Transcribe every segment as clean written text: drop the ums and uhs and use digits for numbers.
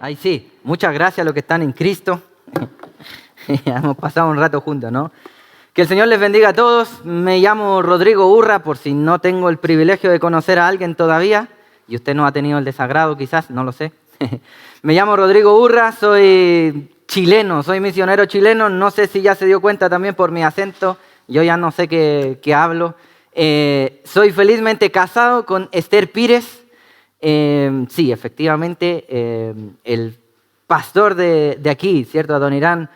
Ay, sí, muchas gracias a los que están en Cristo. Ya hemos pasado un rato juntos, ¿no? Que el Señor les bendiga a todos. Me llamo Rodrigo Urra, por si no tengo el privilegio de conocer a alguien todavía, y usted no ha tenido el desagrado quizás, no lo sé. Me llamo Rodrigo Urra, soy chileno, soy misionero chileno. No sé si ya se dio cuenta también por mi acento, yo ya no sé qué hablo. Soy felizmente casado con Esther Pires. Sí, efectivamente, el pastor de aquí, ¿cierto? Adonirán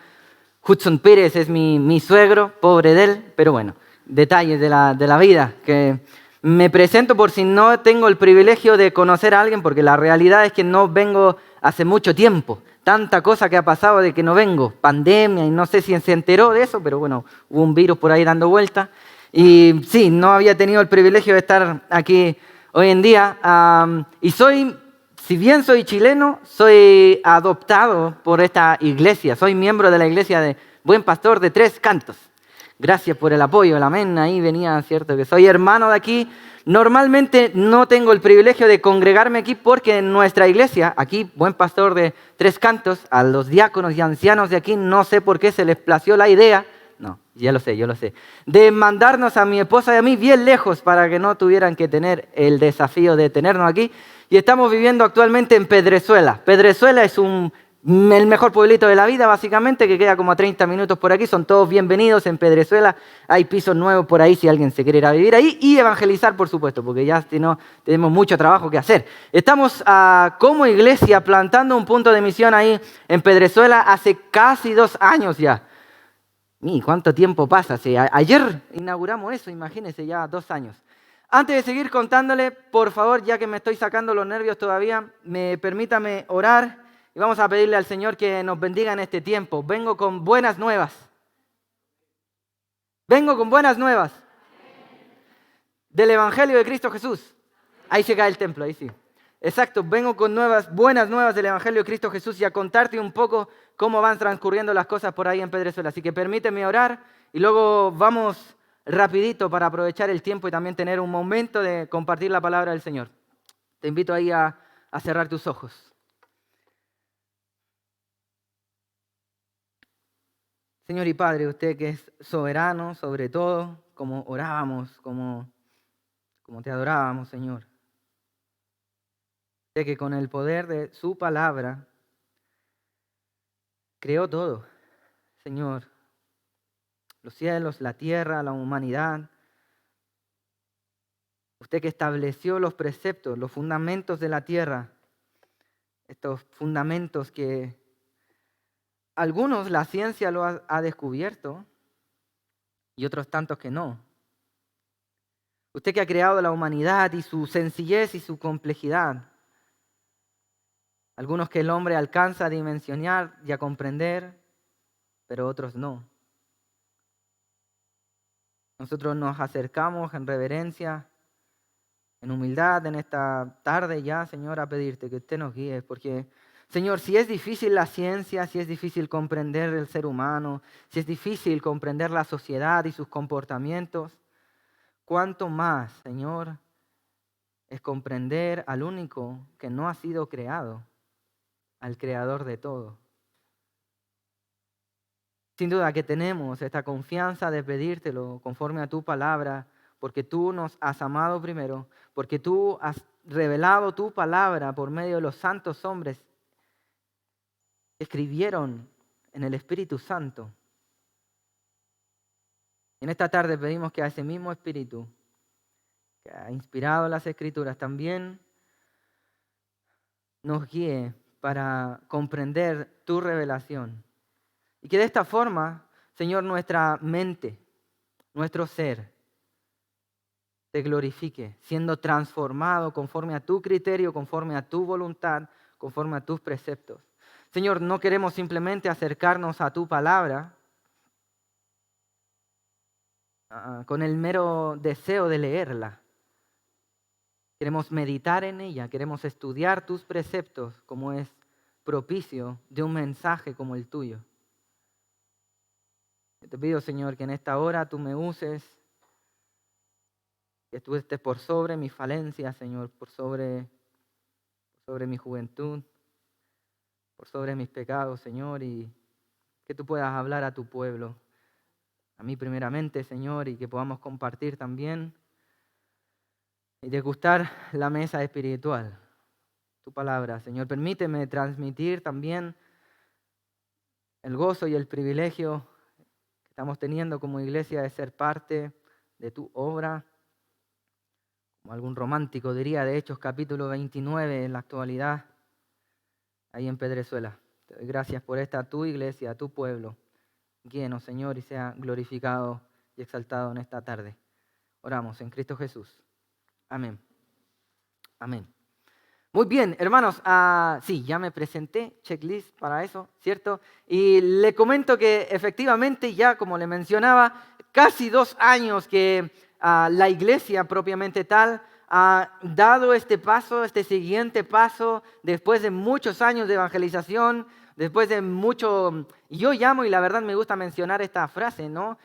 Hudson Pires es mi suegro, pobre de él, pero bueno, detalles de la vida. Que me presento por si no tengo el privilegio de conocer a alguien, porque la realidad es que no vengo hace mucho tiempo. Tanta cosa que ha pasado de que no vengo, pandemia, y no sé si se enteró de eso, pero bueno, hubo un virus por ahí dando vuelta. Y sí, no había tenido el privilegio de estar aquí hoy en día. Y si bien soy chileno, soy adoptado por esta iglesia. Soy miembro de la iglesia de Buen Pastor de Tres Cantos. Gracias por el apoyo, el amén. Ahí venía, cierto, que soy hermano de aquí. Normalmente no tengo el privilegio de congregarme aquí porque en nuestra iglesia, aquí, Buen Pastor de Tres Cantos, a los diáconos y ancianos de aquí, no sé por qué se les plació la idea, no, yo lo sé, de mandarnos a mi esposa y a mí bien lejos para que no tuvieran que tener el desafío de tenernos aquí. Y estamos viviendo actualmente en Pedrezuela. Pedrezuela es el mejor pueblito de la vida, básicamente, que queda como a 30 minutos por aquí. Son todos bienvenidos en Pedrezuela. Hay pisos nuevos por ahí si alguien se quiere ir a vivir ahí. Y evangelizar, por supuesto, porque ya si no, tenemos mucho trabajo que hacer. Estamos como iglesia plantando un punto de misión ahí en Pedrezuela hace casi 2 años ya. ¿Cuánto tiempo pasa? Ayer inauguramos eso, imagínense, ya 2 años. Antes de seguir contándole, por favor, ya que me estoy sacando los nervios todavía, permítame orar y vamos a pedirle al Señor que nos bendiga en este tiempo. Vengo con buenas nuevas. Vengo con buenas nuevas del Evangelio de Cristo Jesús. Ahí se cae el templo, ahí sí. Exacto, vengo con buenas nuevas del Evangelio de Cristo Jesús y a contarte un poco cómo van transcurriendo las cosas por ahí en Pedrezuela. Así que permíteme orar y luego vamos rapidito para aprovechar el tiempo y también tener un momento de compartir la palabra del Señor. Te invito ahí a cerrar tus ojos. Señor y Padre, usted que es soberano sobre todo, como orábamos, como te adorábamos, Señor. Usted que con el poder de su palabra creó todo, Señor. Los cielos, la tierra, la humanidad. Usted que estableció los preceptos, los fundamentos de la tierra. Estos fundamentos que algunos la ciencia lo ha descubierto y otros tantos que no. Usted que ha creado la humanidad y su sencillez y su complejidad. Algunos que el hombre alcanza a dimensionar y a comprender, pero otros no. Nosotros nos acercamos en reverencia, en humildad en esta tarde ya, Señor, a pedirte que usted nos guíe, porque, Señor, si es difícil la ciencia, si es difícil comprender el ser humano, si es difícil comprender la sociedad y sus comportamientos, ¿cuánto más, Señor, es comprender al único que no ha sido creado, al Creador de todo? Sin duda que tenemos esta confianza de pedírtelo conforme a tu palabra, porque tú nos has amado primero, porque tú has revelado tu palabra por medio de los santos hombres que escribieron en el Espíritu Santo. En esta tarde pedimos que a ese mismo Espíritu que ha inspirado las Escrituras también nos guíe para comprender tu revelación. Y que de esta forma, Señor, nuestra mente, nuestro ser, te glorifique, siendo transformado conforme a tu criterio, conforme a tu voluntad, conforme a tus preceptos. Señor, no queremos simplemente acercarnos a tu palabra con el mero deseo de leerla. Queremos meditar en ella, queremos estudiar tus preceptos como es propicio de un mensaje como el tuyo. Te pido, Señor, que en esta hora tú me uses, que tú estés por sobre mis falencias, Señor, por sobre mi juventud. por sobre mis pecados, Señor, y que tú puedas hablar a tu pueblo, a mí primeramente, Señor, y que podamos compartir también y degustar la mesa espiritual, tu palabra, Señor. Permíteme transmitir también el gozo y el privilegio que estamos teniendo como iglesia de ser parte de tu obra, como algún romántico diría, de Hechos capítulo 29 en la actualidad, ahí en Pedrezuela. Te doy gracias por esta tu iglesia, tu pueblo. Guíenos, Señor, y sea glorificado y exaltado en esta tarde. Oramos en Cristo Jesús. Amén. Amén. Muy bien, hermanos, sí, ya me presenté, checklist para eso, ¿cierto? Y le comento que efectivamente ya, como le mencionaba, casi 2 años que la iglesia propiamente tal ha dado este paso, este siguiente paso, después de muchos años de evangelización, después de mucho, yo llamo, y la verdad me gusta mencionar esta frase, ¿no?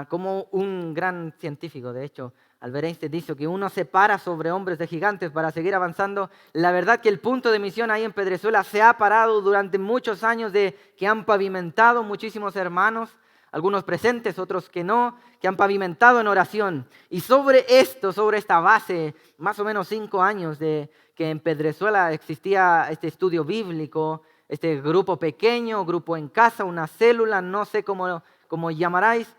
Como un gran científico, de hecho, Albert Einstein dice que uno se para sobre hombros de gigantes para seguir avanzando. La verdad que el punto de misión ahí en Pedrezuela se ha parado durante muchos años que han pavimentado muchísimos hermanos, algunos presentes, otros que no, que han pavimentado en oración. Y sobre esto, sobre esta base, más o menos 5 años de que en Pedrezuela existía este estudio bíblico, este grupo pequeño, grupo en casa, una célula, no sé cómo llamaréis,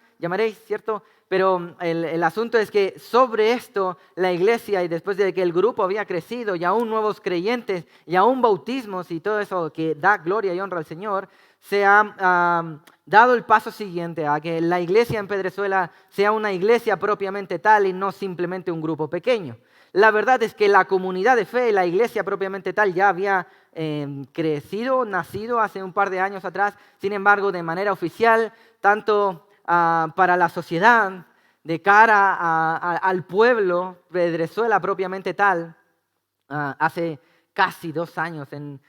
¿cierto? Pero el asunto es que sobre esto la iglesia, y después de que el grupo había crecido y aún nuevos creyentes y aún bautismos y todo eso que da gloria y honra al Señor, se ha dado el paso siguiente a que la iglesia en Pedrezuela sea una iglesia propiamente tal y no simplemente un grupo pequeño. La verdad es que la comunidad de fe y la iglesia propiamente tal ya había crecido, nacido hace un par de años atrás. Sin embargo, de manera oficial, tanto para la sociedad, de cara al pueblo, Pedrezuela propiamente tal, hace casi 2 años, en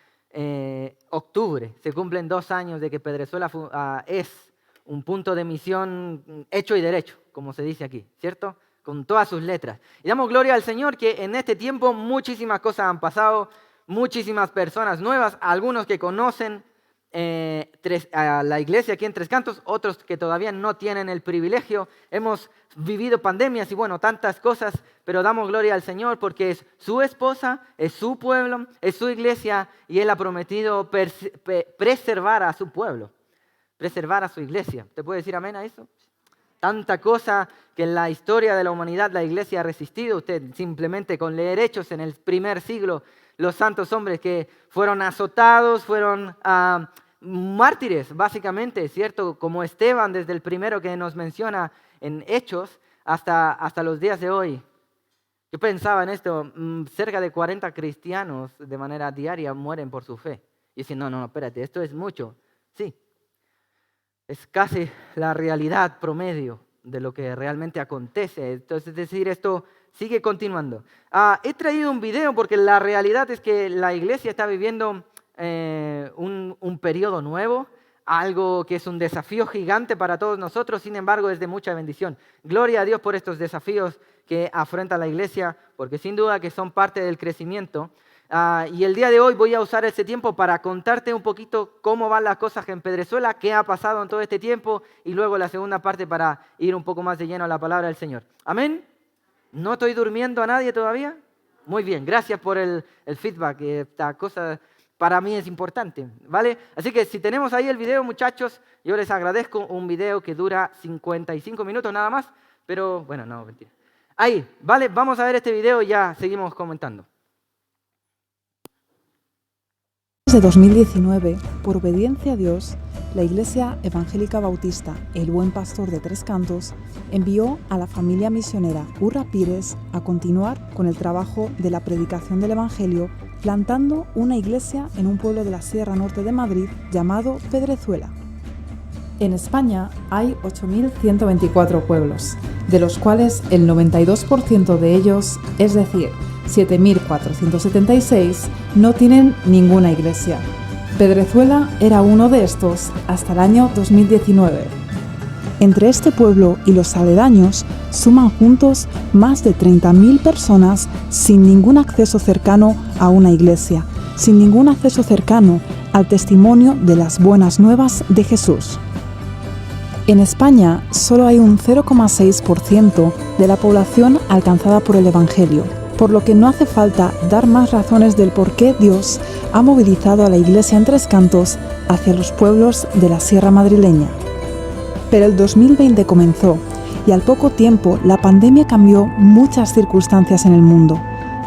octubre, se cumplen 2 años de que Pedrezuela es un punto de misión hecho y derecho, como se dice aquí, ¿cierto? Con todas sus letras. Y damos gloria al Señor que en este tiempo muchísimas cosas han pasado, muchísimas personas nuevas, algunos que conocen a la iglesia aquí en Tres Cantos, otros que todavía no tienen el privilegio. Hemos vivido pandemias y bueno, tantas cosas, pero damos gloria al Señor porque es su esposa, es su pueblo, es su iglesia y Él ha prometido preservar a su pueblo, preservar a su iglesia. ¿Te puede decir amén a eso? Tanta cosa que en la historia de la humanidad la iglesia ha resistido. Usted simplemente con leer Hechos en el primer siglo, los santos hombres que fueron azotados, fueron mártires, básicamente, ¿cierto? Como Esteban, desde el primero que nos menciona en Hechos hasta los días de hoy. Yo pensaba en esto, cerca de 40 cristianos de manera diaria mueren por su fe. Y decía, no, espérate, esto es mucho. Sí, es casi la realidad promedio de lo que realmente acontece. Entonces, es decir, esto sigue continuando. He traído un video porque la realidad es que la iglesia está viviendo un periodo nuevo, algo que es un desafío gigante para todos nosotros, sin embargo es de mucha bendición. Gloria a Dios por estos desafíos que afronta la iglesia, porque sin duda que son parte del crecimiento. Y el día de hoy voy a usar este tiempo para contarte un poquito cómo van las cosas en Pedrezuela, qué ha pasado en todo este tiempo, y luego la segunda parte para ir un poco más de lleno a la palabra del Señor. ¿Amén? ¿No estoy durmiendo a nadie todavía? Muy bien, gracias por el feedback. Esta cosa para mí es importante, ¿vale? Así que si tenemos ahí el video, muchachos, yo les agradezco. Un video que dura 55 minutos nada más, pero bueno, no, mentira. Ahí, ¿vale? Vamos a ver este video y ya seguimos comentando. Desde 2019, por obediencia a Dios, la Iglesia Evangélica Bautista El Buen Pastor de Tres Cantos envió a la familia misionera Urra Pires a continuar con el trabajo de la predicación del Evangelio, plantando una iglesia en un pueblo de la Sierra Norte de Madrid llamado Pedrezuela. En España hay 8.124 pueblos, de los cuales el 92% de ellos, es decir, 7.476, no tienen ninguna iglesia. Pedrezuela era uno de estos hasta el año 2019. Entre este pueblo y los aledaños suman juntos más de 30.000 personas sin ningún acceso cercano a una iglesia, sin ningún acceso cercano al testimonio de las buenas nuevas de Jesús. En España solo hay un 0,6% de la población alcanzada por el Evangelio, por lo que no hace falta dar más razones del por qué Dios ha movilizado a la Iglesia en Tres Cantos hacia los pueblos de la Sierra Madrileña. Pero el 2020 comenzó y al poco tiempo la pandemia cambió muchas circunstancias en el mundo.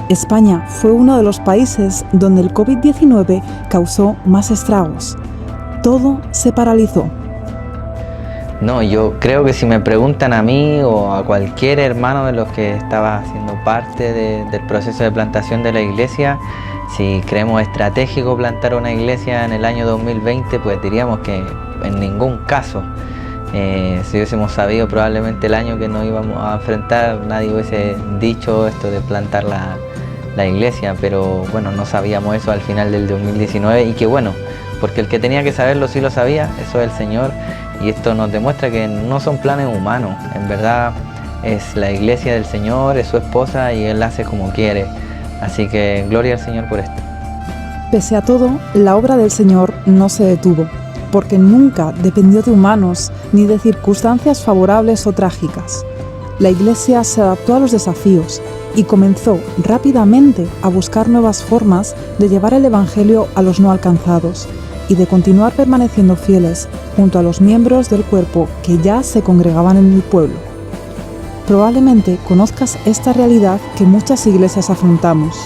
España fue uno de los países donde el COVID-19 causó más estragos. Todo se paralizó. No, yo creo que si me preguntan a mí o a cualquier hermano de los que estaba haciendo parte del proceso de plantación de la iglesia, si creemos estratégico plantar una iglesia en el año 2020, pues diríamos que en ningún caso. Si hubiésemos sabido probablemente el año que nos íbamos a enfrentar, nadie hubiese dicho esto de plantar la iglesia, pero bueno, no sabíamos eso al final del 2019 y que bueno, porque el que tenía que saberlo sí lo sabía, eso es el Señor. Y esto nos demuestra que no son planes humanos, en verdad es la iglesia del Señor, es su esposa y Él hace como quiere. Así que gloria al Señor por esto. Pese a todo, la obra del Señor no se detuvo, porque nunca dependió de humanos ni de circunstancias favorables o trágicas. La iglesia se adaptó a los desafíos y comenzó rápidamente a buscar nuevas formas de llevar el Evangelio a los no alcanzados y de continuar permaneciendo fieles junto a los miembros del cuerpo que ya se congregaban en el pueblo. Probablemente conozcas esta realidad que muchas iglesias afrontamos.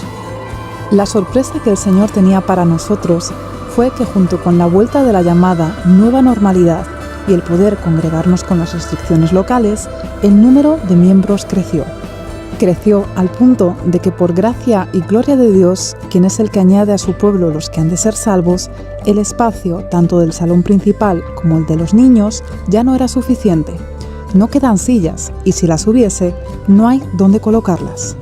La sorpresa que el Señor tenía para nosotros fue que junto con la vuelta de la llamada nueva normalidad y el poder congregarnos con las restricciones locales, el número de miembros creció. Creció al punto de que por gracia y gloria de Dios, quien es el que añade a su pueblo los que han de ser salvos, el espacio, tanto del salón principal como el de los niños, ya no era suficiente. No quedan sillas y si las hubiese, no hay dónde colocarlas.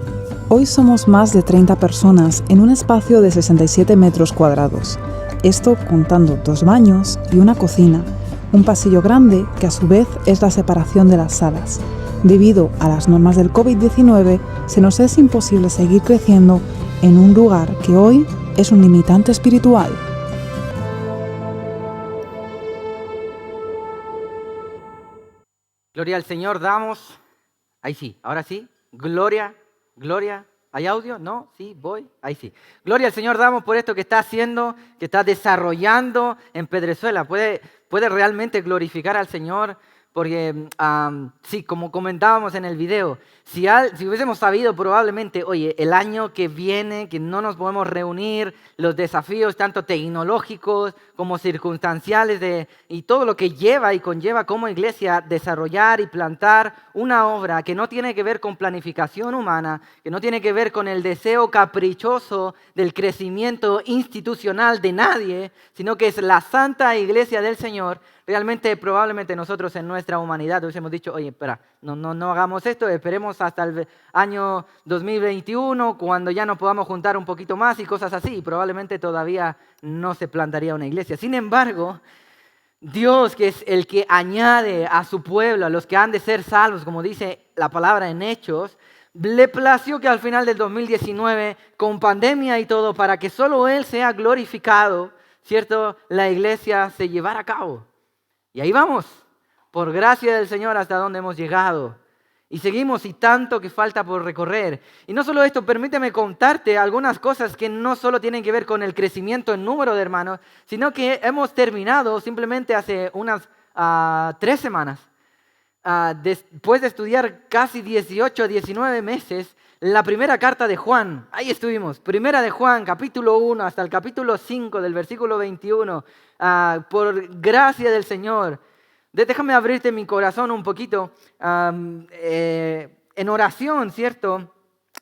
Hoy somos más de 30 personas en un espacio de 67 metros cuadrados. Esto contando 2 baños y una cocina, un pasillo grande que a su vez es la separación de las salas. Debido a las normas del COVID-19, se nos es imposible seguir creciendo en un lugar que hoy es un limitante espiritual. Gloria al Señor damos. Ahí sí, ahora sí. Gloria, gloria. ¿Hay audio? ¿No? Sí, voy. Ahí sí. Gloria al Señor damos por esto que está haciendo, que está desarrollando en Pedrezuela. Puede realmente glorificar al Señor. Porque, sí, como comentábamos en el video, si hubiésemos sabido probablemente, oye, el año que viene, que no nos podemos reunir, los desafíos tanto tecnológicos como circunstanciales y todo lo que lleva y conlleva como iglesia desarrollar y plantar una obra que no tiene que ver con planificación humana, que no tiene que ver con el deseo caprichoso del crecimiento institucional de nadie, sino que es la santa iglesia del Señor. Realmente, probablemente nosotros en nuestra humanidad hubiésemos dicho, oye, espera, no hagamos esto, esperemos hasta el año 2021, cuando ya nos podamos juntar un poquito más y cosas así. Y probablemente todavía no se plantaría una iglesia. Sin embargo, Dios, que es el que añade a su pueblo, a los que han de ser salvos, como dice la palabra en Hechos, le plació que al final del 2019, con pandemia y todo, para que solo Él sea glorificado, ¿cierto?, la iglesia se llevara a cabo. Y ahí vamos, por gracia del Señor, hasta donde hemos llegado. Y seguimos y tanto que falta por recorrer. Y no solo esto, permíteme contarte algunas cosas que no solo tienen que ver con el crecimiento en número de hermanos, sino que hemos terminado simplemente hace unas 3 semanas, después de estudiar casi 18, 19 meses, la primera carta de Juan. Ahí estuvimos, primera de Juan, capítulo 1 hasta el capítulo 5 del versículo 21. Por gracia del Señor. Déjame abrirte mi corazón un poquito. En oración, ¿cierto?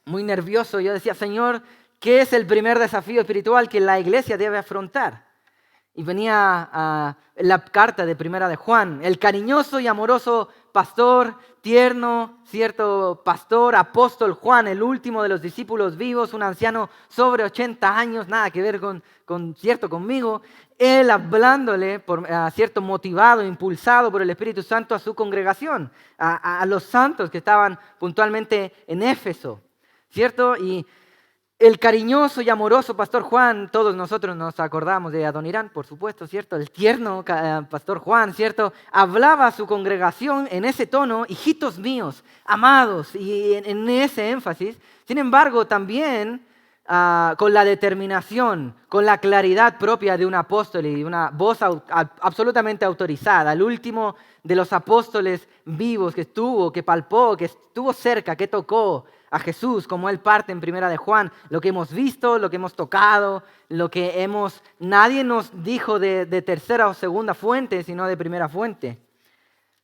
Muy nervioso. Yo decía, Señor, ¿qué es el primer desafío espiritual que la iglesia debe afrontar? Y venía la carta de primera de Juan. El cariñoso y amoroso pastor, tierno, cierto pastor, apóstol Juan, el último de los discípulos vivos, un anciano sobre 80 años, nada que ver conmigo. Él hablándole, cierto, motivado, impulsado por el Espíritu Santo a su congregación, a los santos que estaban puntualmente en Éfeso, ¿cierto? Y el cariñoso y amoroso Pastor Juan, todos nosotros nos acordamos de Adonirán, por supuesto, ¿cierto? El tierno Pastor Juan, ¿cierto? Hablaba a su congregación en ese tono, hijitos míos, amados, y en ese énfasis. Sin embargo, también con la determinación, con la claridad propia de un apóstol y una voz absolutamente autorizada, el último de los apóstoles vivos que estuvo, que palpó, que estuvo cerca, que tocó a Jesús, como él parte en Primera de Juan, lo que hemos visto, lo que hemos tocado, nadie nos dijo de tercera o segunda fuente, sino de primera fuente.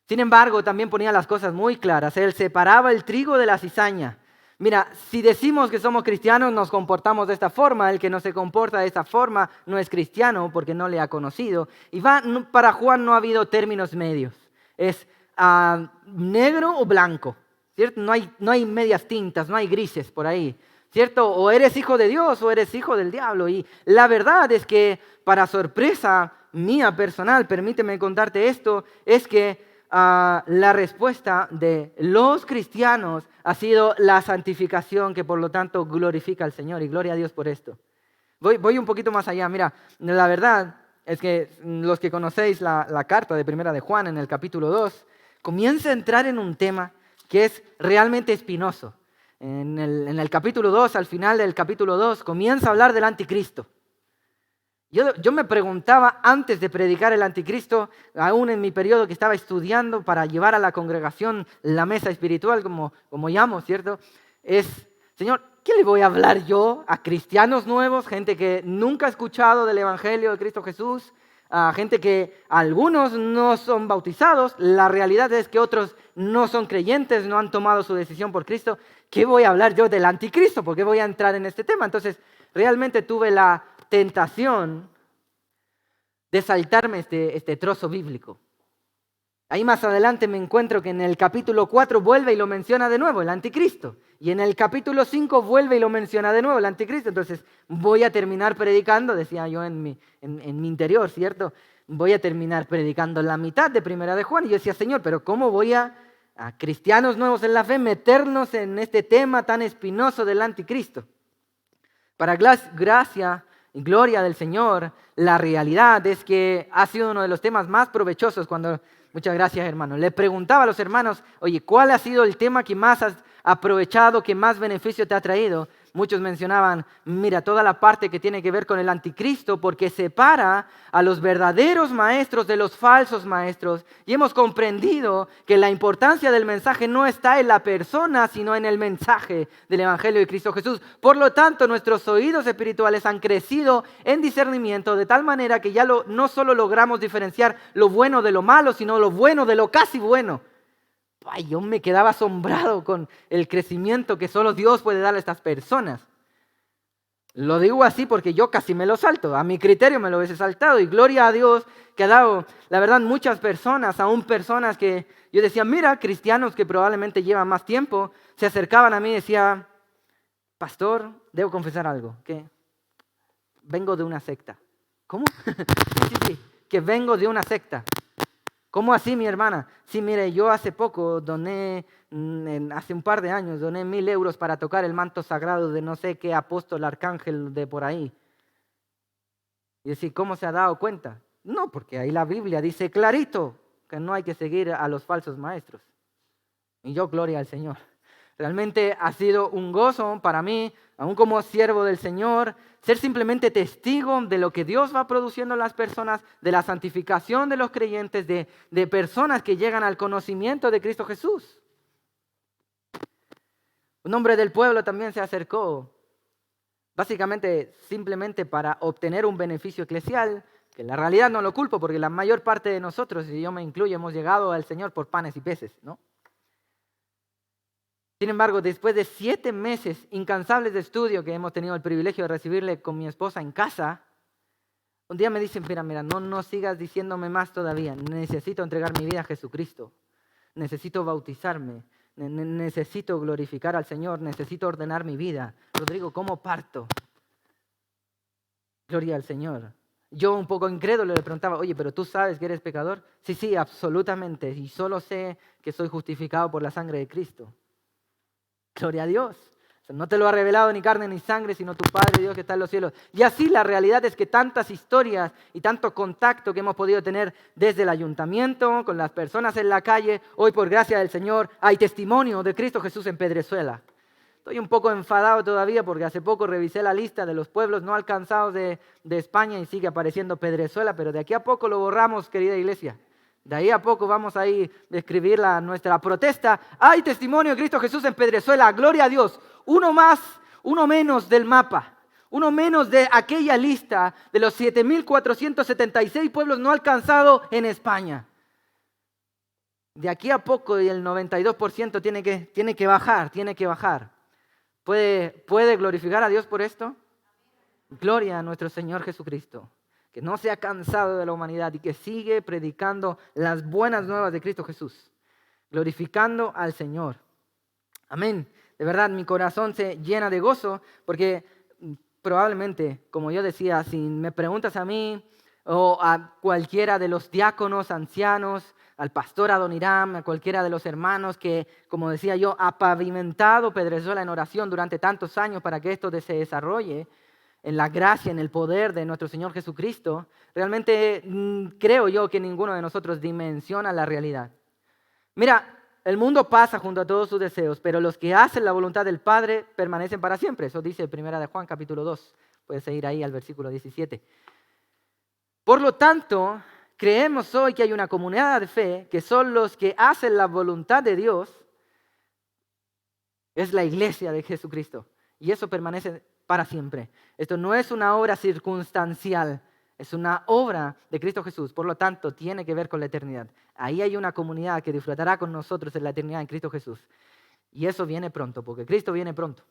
Sin embargo, también ponía las cosas muy claras. Él separaba el trigo de la cizaña. Mira, si decimos que somos cristianos, nos comportamos de esta forma. El que no se comporta de esta forma no es cristiano porque no le ha conocido. Y para Juan no ha habido términos medios. Es negro o blanco, ¿cierto? No hay medias tintas, no hay grises por ahí, ¿cierto? O eres hijo de Dios o eres hijo del diablo. Y la verdad es que, para sorpresa mía personal, permíteme contarte esto, es que la respuesta de los cristianos ha sido la santificación, que por lo tanto glorifica al Señor, y gloria a Dios por esto. Voy un poquito más allá. Mira, la verdad es que los que conocéis la carta de Primera de Juan en el capítulo 2, comienza a entrar en un tema que es realmente espinoso. En el capítulo 2, al final del capítulo 2, comienza a hablar del anticristo. Yo me preguntaba antes de predicar el anticristo, aún en mi periodo que estaba estudiando para llevar a la congregación la mesa espiritual, como llamo, ¿cierto? Señor, ¿qué le voy a hablar yo a cristianos nuevos, gente que nunca ha escuchado del Evangelio de Cristo Jesús, a gente que algunos no son bautizados? La realidad es que otros no son creyentes, no han tomado su decisión por Cristo. ¿Qué voy a hablar yo del anticristo? ¿Por qué voy a entrar en este tema? Entonces, realmente tuve la tentación de saltarme este trozo bíblico. Ahí más adelante me encuentro que en el capítulo 4 vuelve y lo menciona de nuevo, el anticristo. Y en el capítulo 5 vuelve y lo menciona de nuevo, el anticristo. Entonces voy a terminar predicando, decía yo en mi interior, ¿cierto? Voy a terminar predicando la mitad de Primera de Juan. Y yo decía, Señor, pero ¿cómo voy a cristianos nuevos en la fe meternos en este tema tan espinoso del anticristo? Para gracia y gloria del Señor, la realidad es que ha sido uno de los temas más provechosos cuando, muchas gracias hermano, le preguntaba a los hermanos, oye, ¿cuál ha sido el tema que más has aprovechado, que más beneficio te ha traído? Muchos mencionaban, mira, toda la parte que tiene que ver con el anticristo, porque separa a los verdaderos maestros de los falsos maestros. Y hemos comprendido que la importancia del mensaje no está en la persona, sino en el mensaje del Evangelio de Cristo Jesús. Por lo tanto, nuestros oídos espirituales han crecido en discernimiento de tal manera que ya no solo logramos diferenciar lo bueno de lo malo, sino lo bueno de lo casi bueno. Ay, yo me quedaba asombrado con el crecimiento que solo Dios puede dar a estas personas. Lo digo así porque yo casi me lo salto. A mi criterio me lo hubiese saltado. Y gloria a Dios que ha dado, la verdad, muchas personas, aún personas que yo decía, mira, cristianos que probablemente llevan más tiempo, se acercaban a mí y decían, pastor, debo confesar algo, que vengo de una secta. ¿Cómo? Sí, que vengo de una secta. ¿Cómo así, mi hermana? Sí, mire, yo hace poco hace un par de años, doné 1,000 euros para tocar el manto sagrado de no sé qué apóstol, arcángel de por ahí. Y decir, ¿cómo se ha dado cuenta? No, porque ahí la Biblia dice clarito que no hay que seguir a los falsos maestros. Y yo, gloria al Señor. Realmente ha sido un gozo para mí, aún como siervo del Señor, ser simplemente testigo de lo que Dios va produciendo en las personas, de la santificación de los creyentes, de personas que llegan al conocimiento de Cristo Jesús. Un hombre del pueblo también se acercó, básicamente simplemente para obtener un beneficio eclesial, que en la realidad no lo culpo, porque la mayor parte de nosotros, y yo me incluyo, hemos llegado al Señor por panes y peces, ¿no? Sin embargo, después de 7 meses incansables de estudio que hemos tenido el privilegio de recibirle con mi esposa en casa, un día me dicen, mira, no sigas diciéndome más todavía. Necesito entregar mi vida a Jesucristo. Necesito bautizarme. Necesito glorificar al Señor. Necesito ordenar mi vida. Rodrigo, ¿cómo parto? Gloria al Señor. Yo un poco incrédulo le preguntaba, oye, ¿pero tú sabes que eres pecador? Sí, absolutamente. Y solo sé que soy justificado por la sangre de Cristo. Gloria a Dios. No te lo ha revelado ni carne ni sangre, sino tu Padre Dios que está en los cielos. Y así la realidad es que tantas historias y tanto contacto que hemos podido tener desde el ayuntamiento, con las personas en la calle, hoy por gracia del Señor hay testimonio de Cristo Jesús en Pedrezuela. Estoy un poco enfadado todavía porque hace poco revisé la lista de los pueblos no alcanzados de España y sigue apareciendo Pedrezuela, pero de aquí a poco lo borramos, querida iglesia. De ahí a poco vamos a ir a escribir nuestra protesta. Hay testimonio de Cristo Jesús en Pedrezuela, gloria a Dios. Uno más, uno menos del mapa, uno menos de aquella lista de los 7.476 pueblos no alcanzados en España. De aquí a poco y el 92% tiene que bajar. ¿Puede glorificar a Dios por esto? Gloria a nuestro Señor Jesucristo, que no se ha cansado de la humanidad y que sigue predicando las buenas nuevas de Cristo Jesús, glorificando al Señor. Amén. De verdad, mi corazón se llena de gozo porque probablemente, como yo decía, si me preguntas a mí o a cualquiera de los diáconos, ancianos, al pastor Adoniram, a cualquiera de los hermanos que, como decía yo, ha pavimentado Pedrezuela en oración durante tantos años para que esto se desarrolle en la gracia, en el poder de nuestro Señor Jesucristo, realmente creo yo que ninguno de nosotros dimensiona la realidad. Mira, el mundo pasa junto a todos sus deseos, pero los que hacen la voluntad del Padre permanecen para siempre. Eso dice 1 de Juan, capítulo 2. Puedes seguir ahí al versículo 17. Por lo tanto, creemos hoy que hay una comunidad de fe que son los que hacen la voluntad de Dios. Es la iglesia de Jesucristo. Y eso permanece para siempre. Esto no es una obra circunstancial. Es una obra de Cristo Jesús, por lo tanto, tiene que ver con la eternidad. Ahí hay una comunidad que disfrutará con nosotros en la eternidad en Cristo Jesús. Y eso viene pronto, porque Cristo viene pronto.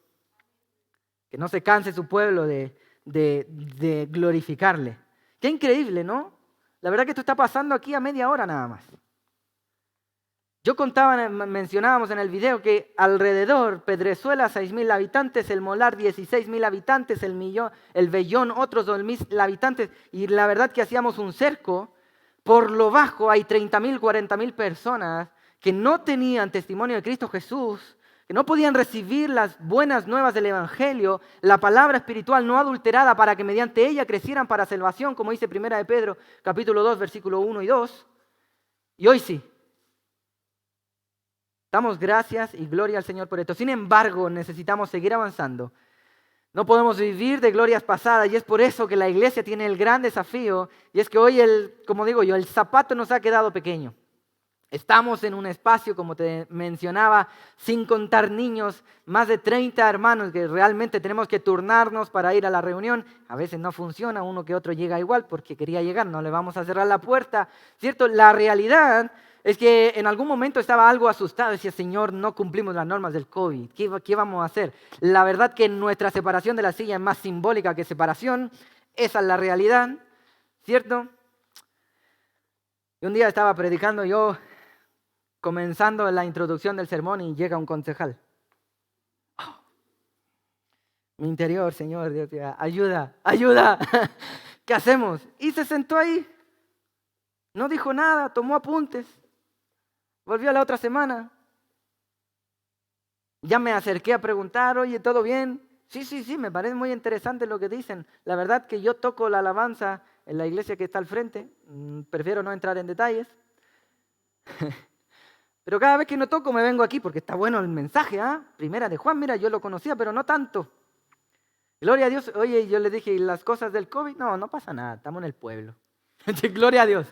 Que no se canse su pueblo de glorificarle. Qué increíble, ¿no? La verdad que esto está pasando aquí a media hora nada más. Yo mencionábamos en el video que alrededor, Pedrezuela 6.000 habitantes, el Molar 16.000 habitantes, el Vellón otros 2.000 habitantes, y la verdad que hacíamos un cerco, por lo bajo hay 30.000, 40.000 personas que no tenían testimonio de Cristo Jesús, que no podían recibir las buenas nuevas del Evangelio, la palabra espiritual no adulterada para que mediante ella crecieran para salvación, como dice 1 de Pedro, capítulo 2, versículo 1 y 2, y hoy sí. Damos gracias y gloria al Señor por esto. Sin embargo, necesitamos seguir avanzando. No podemos vivir de glorias pasadas y es por eso que la iglesia tiene el gran desafío y es que hoy, como digo yo, el zapato nos ha quedado pequeño. Estamos en un espacio, como te mencionaba, sin contar niños, más de 30 hermanos que realmente tenemos que turnarnos para ir a la reunión. A veces no funciona, uno que otro llega igual porque quería llegar, no le vamos a cerrar la puerta, ¿cierto? La realidad es que en algún momento estaba algo asustado, decía, Señor, no cumplimos las normas del COVID, ¿qué vamos a hacer? La verdad que nuestra separación de la silla es más simbólica que separación, esa es la realidad, ¿cierto? Y un día estaba predicando yo, comenzando la introducción del sermón y llega un concejal. Oh, mi interior, Señor, Dios, ayuda, ¿qué hacemos? Y se sentó ahí, no dijo nada, tomó apuntes. Volvió la otra semana. Ya me acerqué a preguntar, oye, ¿todo bien? Sí, me parece muy interesante lo que dicen. La verdad que yo toco la alabanza en la iglesia que está al frente. Prefiero no entrar en detalles. Pero cada vez que no toco me vengo aquí porque está bueno el mensaje, ¿ah? 1 de Juan, mira, yo lo conocía, pero no tanto. Gloria a Dios. Oye, yo le dije, ¿y las cosas del COVID? No pasa nada, estamos en el pueblo. Gloria a Dios.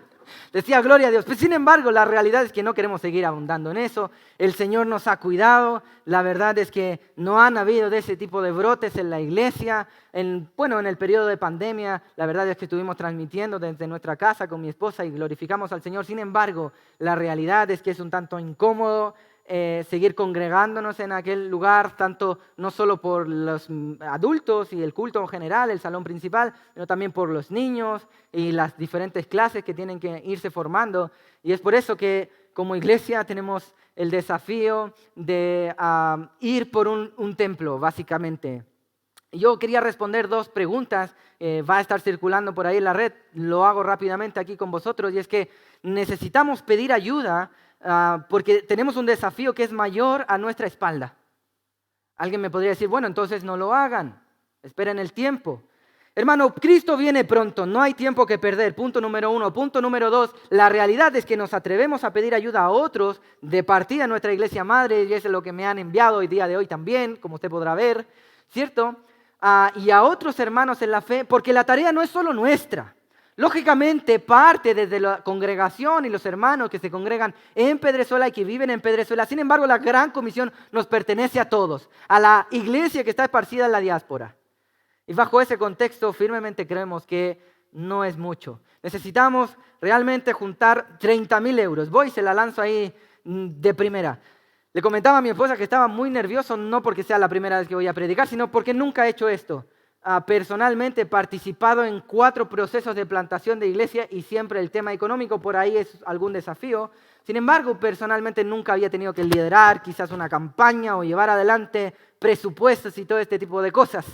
Decía, gloria a Dios. Pero sin embargo, la realidad es que no queremos seguir abundando en eso. El Señor nos ha cuidado. La verdad es que no han habido de ese tipo de brotes en la iglesia. En el periodo de pandemia, la verdad es que estuvimos transmitiendo desde nuestra casa con mi esposa y glorificamos al Señor. Sin embargo, la realidad es que es un tanto incómodo seguir congregándonos en aquel lugar, tanto no solo por los adultos y el culto en general, el salón principal, sino también por los niños y las diferentes clases que tienen que irse formando. Y es por eso que como iglesia tenemos el desafío de ir por un templo, básicamente. Yo quería responder 2 preguntas, va a estar circulando por ahí en la red, lo hago rápidamente aquí con vosotros, y es que necesitamos pedir ayuda porque tenemos un desafío que es mayor a nuestra espalda. Alguien me podría decir, bueno, entonces no lo hagan, esperen el tiempo. Hermano, Cristo viene pronto, no hay tiempo que perder. Punto número 1. Punto número 2, la realidad es que nos atrevemos a pedir ayuda a otros de partida en nuestra iglesia madre, y eso es lo que me han enviado el día de hoy también, como usted podrá ver, ¿cierto? Y a otros hermanos en la fe, porque la tarea no es solo nuestra. Lógicamente parte desde la congregación y los hermanos que se congregan en Pedrezuela y que viven en Pedrezuela. Sin embargo, la gran comisión nos pertenece a todos, a la iglesia que está esparcida en la diáspora. Y bajo ese contexto firmemente creemos que no es mucho. Necesitamos realmente juntar 30.000 euros. Voy y se la lanzo ahí de primera. Le comentaba a mi esposa que estaba muy nervioso, no porque sea la primera vez que voy a predicar, sino porque nunca he hecho esto. Personalmente he participado en 4 procesos de plantación de iglesia y siempre el tema económico por ahí es algún desafío. Sin embargo, personalmente nunca había tenido que liderar quizás una campaña o llevar adelante presupuestos y todo este tipo de cosas.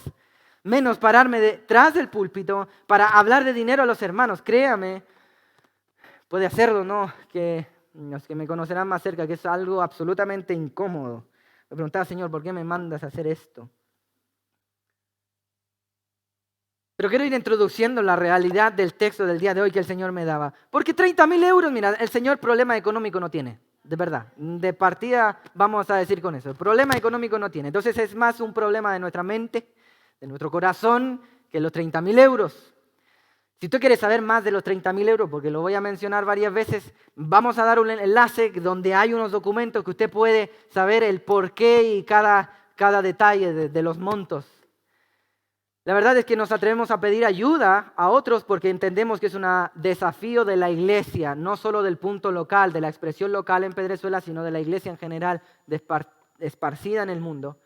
Menos pararme detrás del púlpito para hablar de dinero a los hermanos. Créame, puede hacerlo, ¿no? Que los que me conocerán más cerca, que es algo absolutamente incómodo. Me preguntaba, Señor, ¿por qué me mandas a hacer esto? Pero quiero ir introduciendo la realidad del texto del día de hoy que el Señor me daba. Porque 30.000 euros, mira, el Señor problema económico no tiene. De verdad, de partida vamos a decir con eso. El problema económico no tiene. Entonces es más un problema de nuestra mente, de nuestro corazón, que los 30.000 euros. Si tú quieres saber más de los 30.000 euros, porque lo voy a mencionar varias veces, vamos a dar un enlace donde hay unos documentos que usted puede saber el porqué y cada detalle de los montos. La verdad es que nos atrevemos a pedir ayuda a otros porque entendemos que es un desafío de la iglesia, no solo del punto local, de la expresión local en Pedrezuela, sino de la iglesia en general, esparcida en el mundo.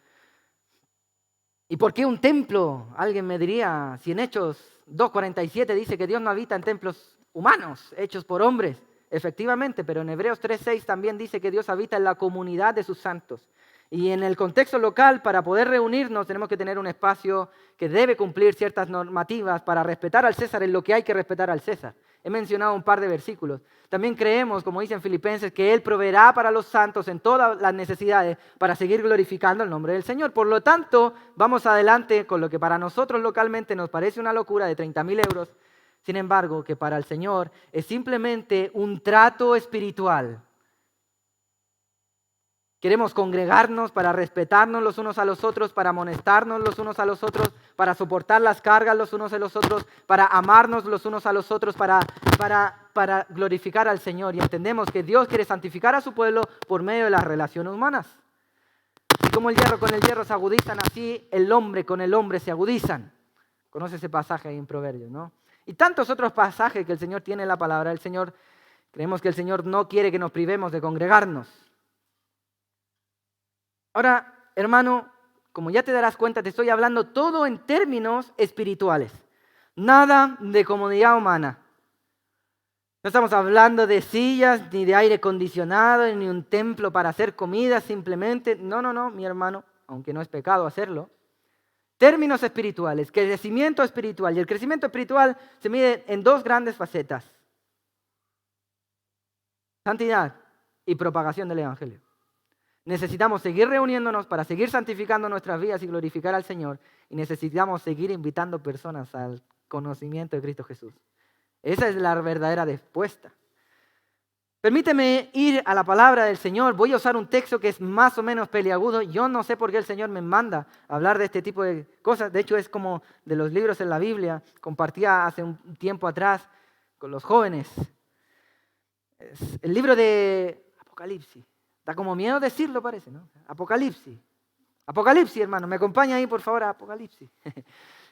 ¿Y por qué un templo? Alguien me diría, si en Hechos 2:47 dice que Dios no habita en templos humanos, hechos por hombres. Efectivamente, pero en Hebreos 3:6 también dice que Dios habita en la comunidad de sus santos. Y en el contexto local, para poder reunirnos, tenemos que tener un espacio que debe cumplir ciertas normativas para respetar al César en lo que hay que respetar al César. He mencionado un par de versículos. También creemos, como dice en Filipenses, que Él proveerá para los santos en todas las necesidades para seguir glorificando el nombre del Señor. Por lo tanto, vamos adelante con lo que para nosotros localmente nos parece una locura de 30.000 euros. Sin embargo, que para el Señor es simplemente un trato espiritual. Queremos congregarnos para respetarnos los unos a los otros, para amonestarnos los unos a los otros, para soportar las cargas los unos a los otros, para amarnos los unos a los otros, para glorificar al Señor. Y entendemos que Dios quiere santificar a su pueblo por medio de las relaciones humanas. Y como el hierro con el hierro se agudizan, así el hombre con el hombre se agudizan. Conoce ese pasaje ahí en Proverbios, ¿no? Y tantos otros pasajes que el Señor tiene en la palabra del Señor. Creemos que el Señor no quiere que nos privemos de congregarnos. Ahora, hermano, como ya te darás cuenta, te estoy hablando todo en términos espirituales. Nada de comodidad humana. No estamos hablando de sillas, ni de aire acondicionado, ni un templo para hacer comida simplemente. No, mi hermano, aunque no es pecado hacerlo. Términos espirituales, crecimiento espiritual. Y el crecimiento espiritual se mide en 2 grandes facetas. Santidad y propagación del Evangelio. Necesitamos seguir reuniéndonos para seguir santificando nuestras vidas y glorificar al Señor. Y necesitamos seguir invitando personas al conocimiento de Cristo Jesús. Esa es la verdadera respuesta. Permíteme ir a la palabra del Señor. Voy a usar un texto que es más o menos peliagudo. Yo no sé por qué el Señor me manda a hablar de este tipo de cosas. De hecho, es como de los libros en la Biblia. Compartía hace un tiempo atrás con los jóvenes. Es el libro de Apocalipsis. Da como miedo decirlo, parece, ¿no? Apocalipsis. Apocalipsis, hermano. ¿Me acompaña ahí, por favor, a Apocalipsis?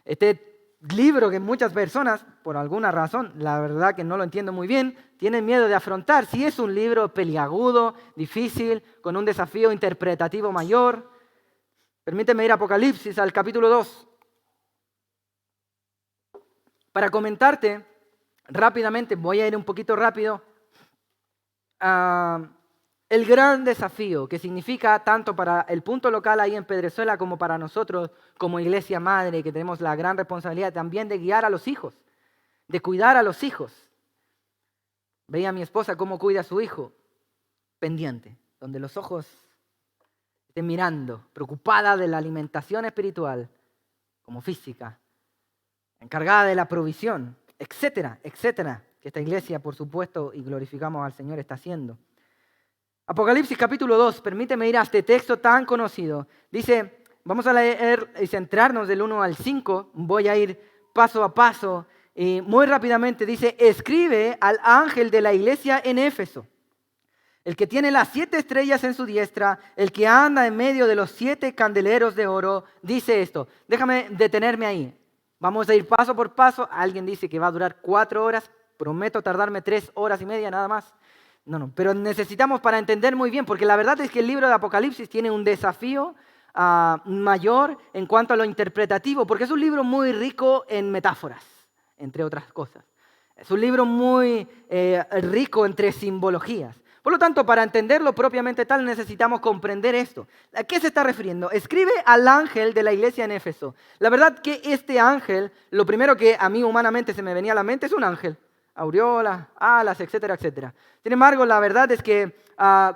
Este libro que muchas personas, por alguna razón, la verdad que no lo entiendo muy bien, tienen miedo de afrontar. Sí es un libro peliagudo, difícil, con un desafío interpretativo mayor. Permíteme ir a Apocalipsis, al capítulo 2. Para comentarte rápidamente, voy a ir un poquito rápido, el gran desafío que significa tanto para el punto local ahí en Pedrezuela como para nosotros como iglesia madre, que tenemos la gran responsabilidad también de guiar a los hijos, de cuidar a los hijos. Veía a mi esposa cómo cuida a su hijo, pendiente, donde los ojos esté mirando, preocupada de la alimentación espiritual como física, encargada de la provisión, etcétera, etcétera, que esta iglesia, por supuesto, y glorificamos al Señor, está haciendo. Apocalipsis capítulo 2, permíteme ir a este texto tan conocido. Dice, vamos a leer y centrarnos del 1 al 5, voy a ir paso a paso y muy rápidamente. Dice, escribe al ángel de la iglesia en Éfeso, el que tiene las 7 estrellas en su diestra, el que anda en medio de los 7 candeleros de oro, dice esto. Déjame detenerme ahí. Vamos a ir paso por paso. Alguien dice que va a durar 4 horas. Prometo tardarme 3 horas y media nada más. No, pero necesitamos para entender muy bien, porque la verdad es que el libro de Apocalipsis tiene un desafío mayor en cuanto a lo interpretativo, porque es un libro muy rico en metáforas, entre otras cosas. Es un libro muy rico entre simbologías. Por lo tanto, para entenderlo propiamente tal, necesitamos comprender esto. ¿A qué se está refiriendo? Escribe al ángel de la iglesia en Éfeso. La verdad que este ángel, lo primero que a mí humanamente se me venía a la mente es un ángel. Aureolas, alas, etcétera, etcétera. Sin embargo, la verdad es que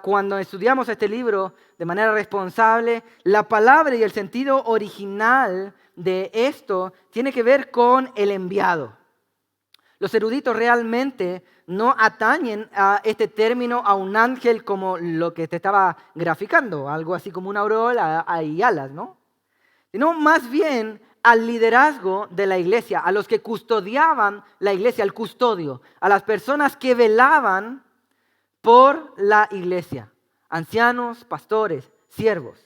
cuando estudiamos este libro de manera responsable, la palabra y el sentido original de esto tiene que ver con el enviado. Los eruditos realmente no atañen a este término a un ángel como lo que te estaba graficando, algo así como una aureola y alas, ¿no? Sino más bien al liderazgo de la iglesia, a los que custodiaban la iglesia, al custodio, a las personas que velaban por la iglesia, ancianos, pastores, siervos.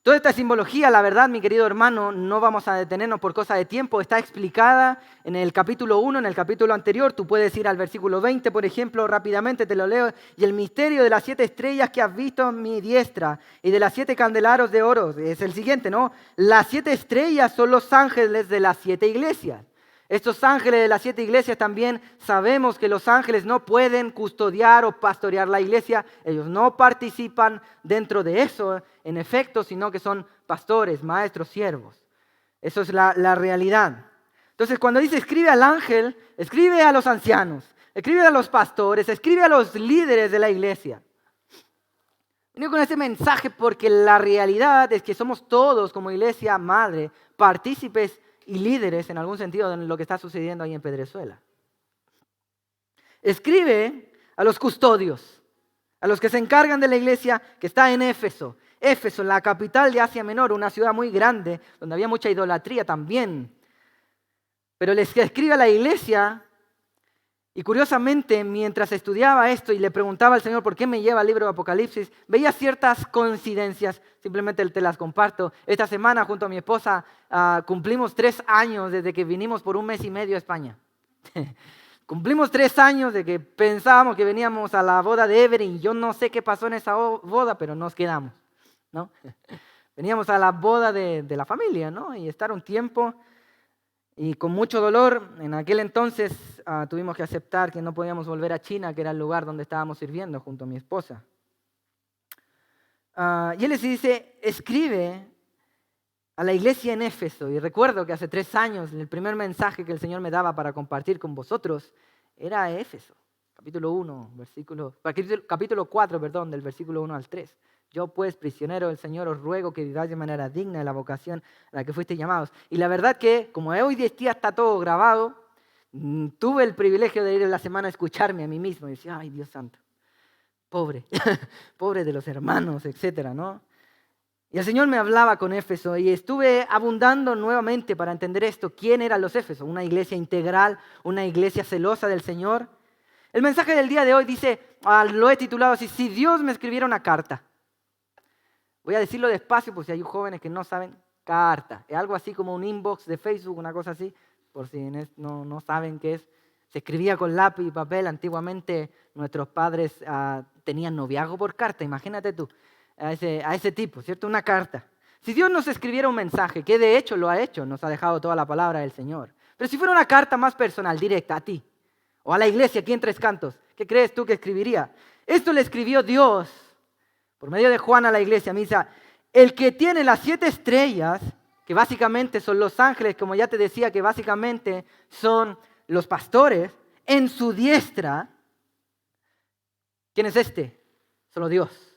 Toda esta simbología, la verdad, mi querido hermano, no vamos a detenernos por cosa de tiempo, está explicada en el capítulo 1, en el capítulo anterior. Tú puedes ir al versículo 20, por ejemplo, rápidamente te lo leo. Y el misterio de las 7 estrellas que has visto en mi diestra y de las 7 candeleros de oro, es el siguiente, ¿no? Las 7 estrellas son los ángeles de las 7 iglesias. Estos ángeles de las 7 iglesias también sabemos que los ángeles no pueden custodiar o pastorear la iglesia. Ellos no participan dentro de eso, en efecto, sino que son pastores, maestros, siervos. Eso es la realidad. Entonces, cuando dice escribe al ángel, escribe a los ancianos, escribe a los pastores, escribe a los líderes de la iglesia. Vengo con ese mensaje porque la realidad es que somos todos como iglesia madre partícipes y líderes en algún sentido de lo que está sucediendo ahí en Pedrezuela. Escribe a los custodios, a los que se encargan de la iglesia que está en Éfeso. Éfeso, la capital de Asia Menor, una ciudad muy grande, donde había mucha idolatría también. Pero les escribe a la iglesia, y curiosamente, mientras estudiaba esto y le preguntaba al Señor por qué me lleva el libro de Apocalipsis, veía ciertas coincidencias, simplemente te las comparto. Esta semana, junto a mi esposa, cumplimos 3 años desde que vinimos por 1 mes y medio a España. Cumplimos 3 años de que pensábamos que veníamos a la boda de Everin. Yo no sé qué pasó en esa boda, pero nos quedamos, ¿no? Veníamos a la boda de la familia, ¿no? Y estar un tiempo y con mucho dolor. En aquel entonces tuvimos que aceptar que no podíamos volver a China, que era el lugar donde estábamos sirviendo junto a mi esposa. Y él les dice, escribe a la iglesia en Éfeso. Y recuerdo que hace 3 años el primer mensaje que el Señor me daba para compartir con vosotros era Éfeso, capítulo 4, del versículo 1 al 3. Yo pues, prisionero del Señor, os ruego que viváis de manera digna de la vocación a la que fuisteis llamados. Y la verdad que, como hoy día está todo grabado, tuve el privilegio de ir en la semana a escucharme a mí mismo y decir, ay, Dios santo, pobre, pobre de los hermanos, etcétera, ¿no? Y el Señor me hablaba con Éfeso y estuve abundando nuevamente para entender esto. ¿Quién eran los Éfesos? Una iglesia integral, una iglesia celosa del Señor. El mensaje del día de hoy dice, lo he titulado así, si Dios me escribiera una carta. Voy a decirlo despacio por si hay jóvenes que no saben, carta. Es algo así como un inbox de Facebook, una cosa así, por si no saben qué es. Se escribía con lápiz y papel. Antiguamente nuestros padres tenían noviazgo por carta, imagínate tú, a ese tipo, ¿cierto? Una carta. Si Dios nos escribiera un mensaje, que de hecho lo ha hecho, nos ha dejado toda la palabra del Señor. Pero si fuera una carta más personal, directa a ti, o a la iglesia aquí en Tres Cantos, ¿qué crees tú que escribiría? Esto le escribió Dios por medio de Juan a la iglesia. Misa, el que tiene las 7 estrellas, que básicamente son los ángeles, como ya te decía, que básicamente son los pastores, en su diestra. ¿Quién es este? Solo Dios.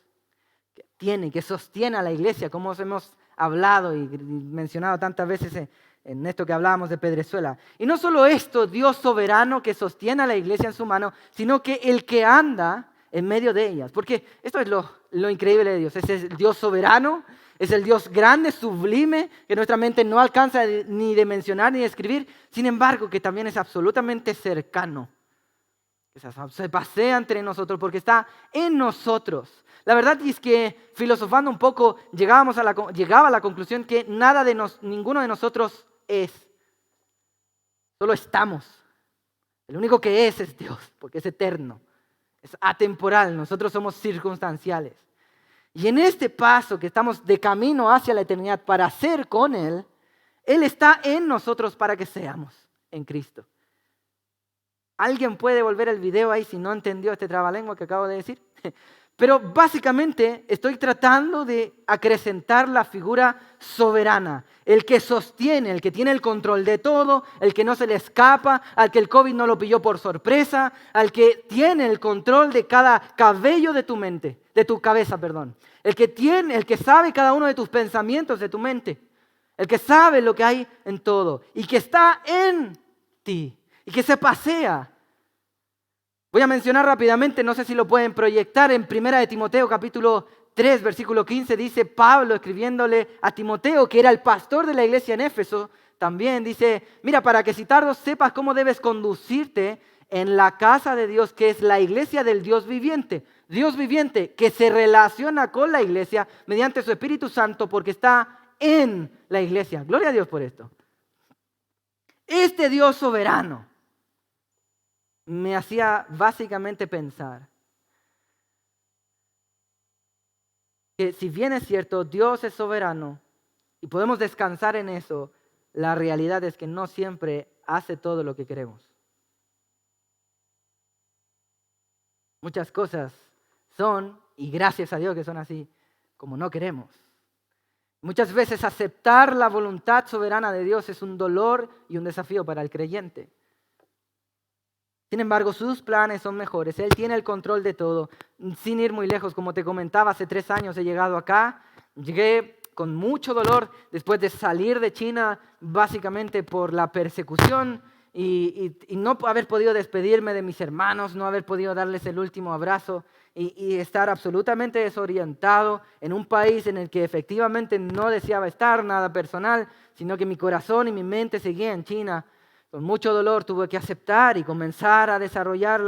tiene, que sostiene a la iglesia, como hemos hablado y mencionado tantas veces en esto que hablábamos de Pedrezuela. Y no solo esto, Dios soberano que sostiene a la iglesia en su mano, sino que el que anda en medio de ellas. Porque esto es lo increíble de Dios. Es el Dios soberano, es el Dios grande, sublime, que nuestra mente no alcanza ni de mencionar ni de escribir. Sin embargo, que también es absolutamente cercano. Se pasea entre nosotros porque está en nosotros. La verdad es que, filosofando un poco, llegaba a la conclusión que ninguno de nosotros es. Solo estamos. El único que es Dios, porque es eterno. Es atemporal. Nosotros somos circunstanciales. Y en este paso que estamos de camino hacia la eternidad para ser con Él, Él está en nosotros para que seamos en Cristo. ¿Alguien puede volver el video ahí si no entendió este trabalengua que acabo de decir? Pero básicamente estoy tratando de acrecentar la figura soberana, el que sostiene, el que tiene el control de todo, el que no se le escapa, al que el COVID no lo pilló por sorpresa, al que tiene el control de cada cabello de tu mente, de tu cabeza, perdón. El que sabe cada uno de tus pensamientos de tu mente, el que sabe lo que hay en todo y que está en ti. Y que se pasea. Voy a mencionar rápidamente, no sé si lo pueden proyectar, en 1 Timoteo capítulo 3, versículo 15, dice Pablo escribiéndole a Timoteo, que era el pastor de la iglesia en Éfeso, también dice, mira, para que si tardo sepas cómo debes conducirte en la casa de Dios, que es la iglesia del Dios viviente que se relaciona con la iglesia mediante su Espíritu Santo porque está en la iglesia. Gloria a Dios por esto. Este Dios soberano me hacía básicamente pensar que si bien es cierto, Dios es soberano y podemos descansar en eso, la realidad es que no siempre hace todo lo que queremos. Muchas cosas son, y gracias a Dios que son así, como no queremos. Muchas veces aceptar la voluntad soberana de Dios es un dolor y un desafío para el creyente. Sin embargo, sus planes son mejores. Él tiene el control de todo. Sin ir muy lejos, como te comentaba, hace 3 años he llegado acá. Llegué con mucho dolor después de salir de China, básicamente por la persecución y no haber podido despedirme de mis hermanos, no haber podido darles el último abrazo y estar absolutamente desorientado en un país en el que efectivamente no deseaba estar, nada personal, sino que mi corazón y mi mente seguían en China. Con mucho dolor tuve que aceptar y comenzar a desarrollar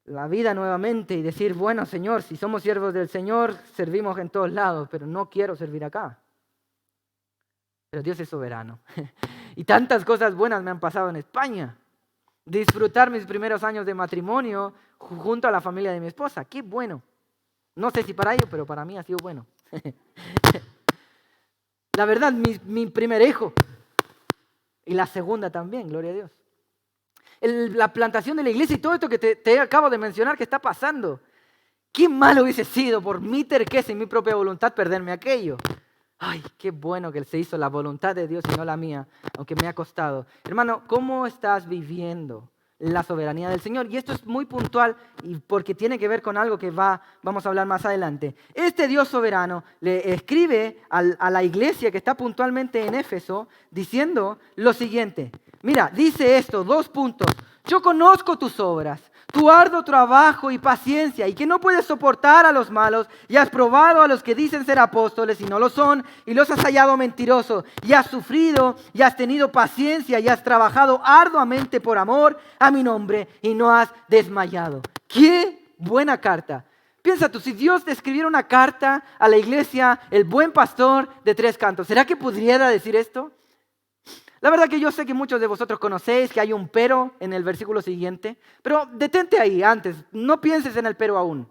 la vida nuevamente y decir, bueno, Señor, si somos siervos del Señor, servimos en todos lados, pero no quiero servir acá. Pero Dios es soberano. Y tantas cosas buenas me han pasado en España. Disfrutar mis primeros años de matrimonio junto a la familia de mi esposa. ¡Qué bueno! No sé si para ellos, pero para mí ha sido bueno. La verdad, mi primer hijo. Y la segunda también, gloria a Dios. La plantación de la iglesia y todo esto que te acabo de mencionar que está pasando. Qué malo hubiese sido por mi terqueza y mi propia voluntad perderme aquello. Ay, qué bueno que se hizo la voluntad de Dios y no la mía, aunque me ha costado. Hermano, ¿cómo estás viviendo la soberanía del Señor? Y esto es muy puntual y porque tiene que ver con algo que vamos a hablar más adelante. Este Dios soberano le escribe a la iglesia que está puntualmente en Éfeso diciendo lo siguiente. Mira, dice esto, 2 puntos. Yo conozco tus obras, tu arduo trabajo y paciencia, y que no puedes soportar a los malos, y has probado a los que dicen ser apóstoles y no lo son, y los has hallado mentirosos, y has sufrido, y has tenido paciencia, y has trabajado arduamente por amor a mi nombre, y no has desmayado. ¡Qué buena carta! Piensa tú, si Dios te escribiera una carta a la iglesia, el buen pastor de 3 Cantos, ¿será que pudiera decir esto? La verdad que yo sé que muchos de vosotros conocéis que hay un pero en el versículo siguiente, pero detente ahí antes, no pienses en el pero aún.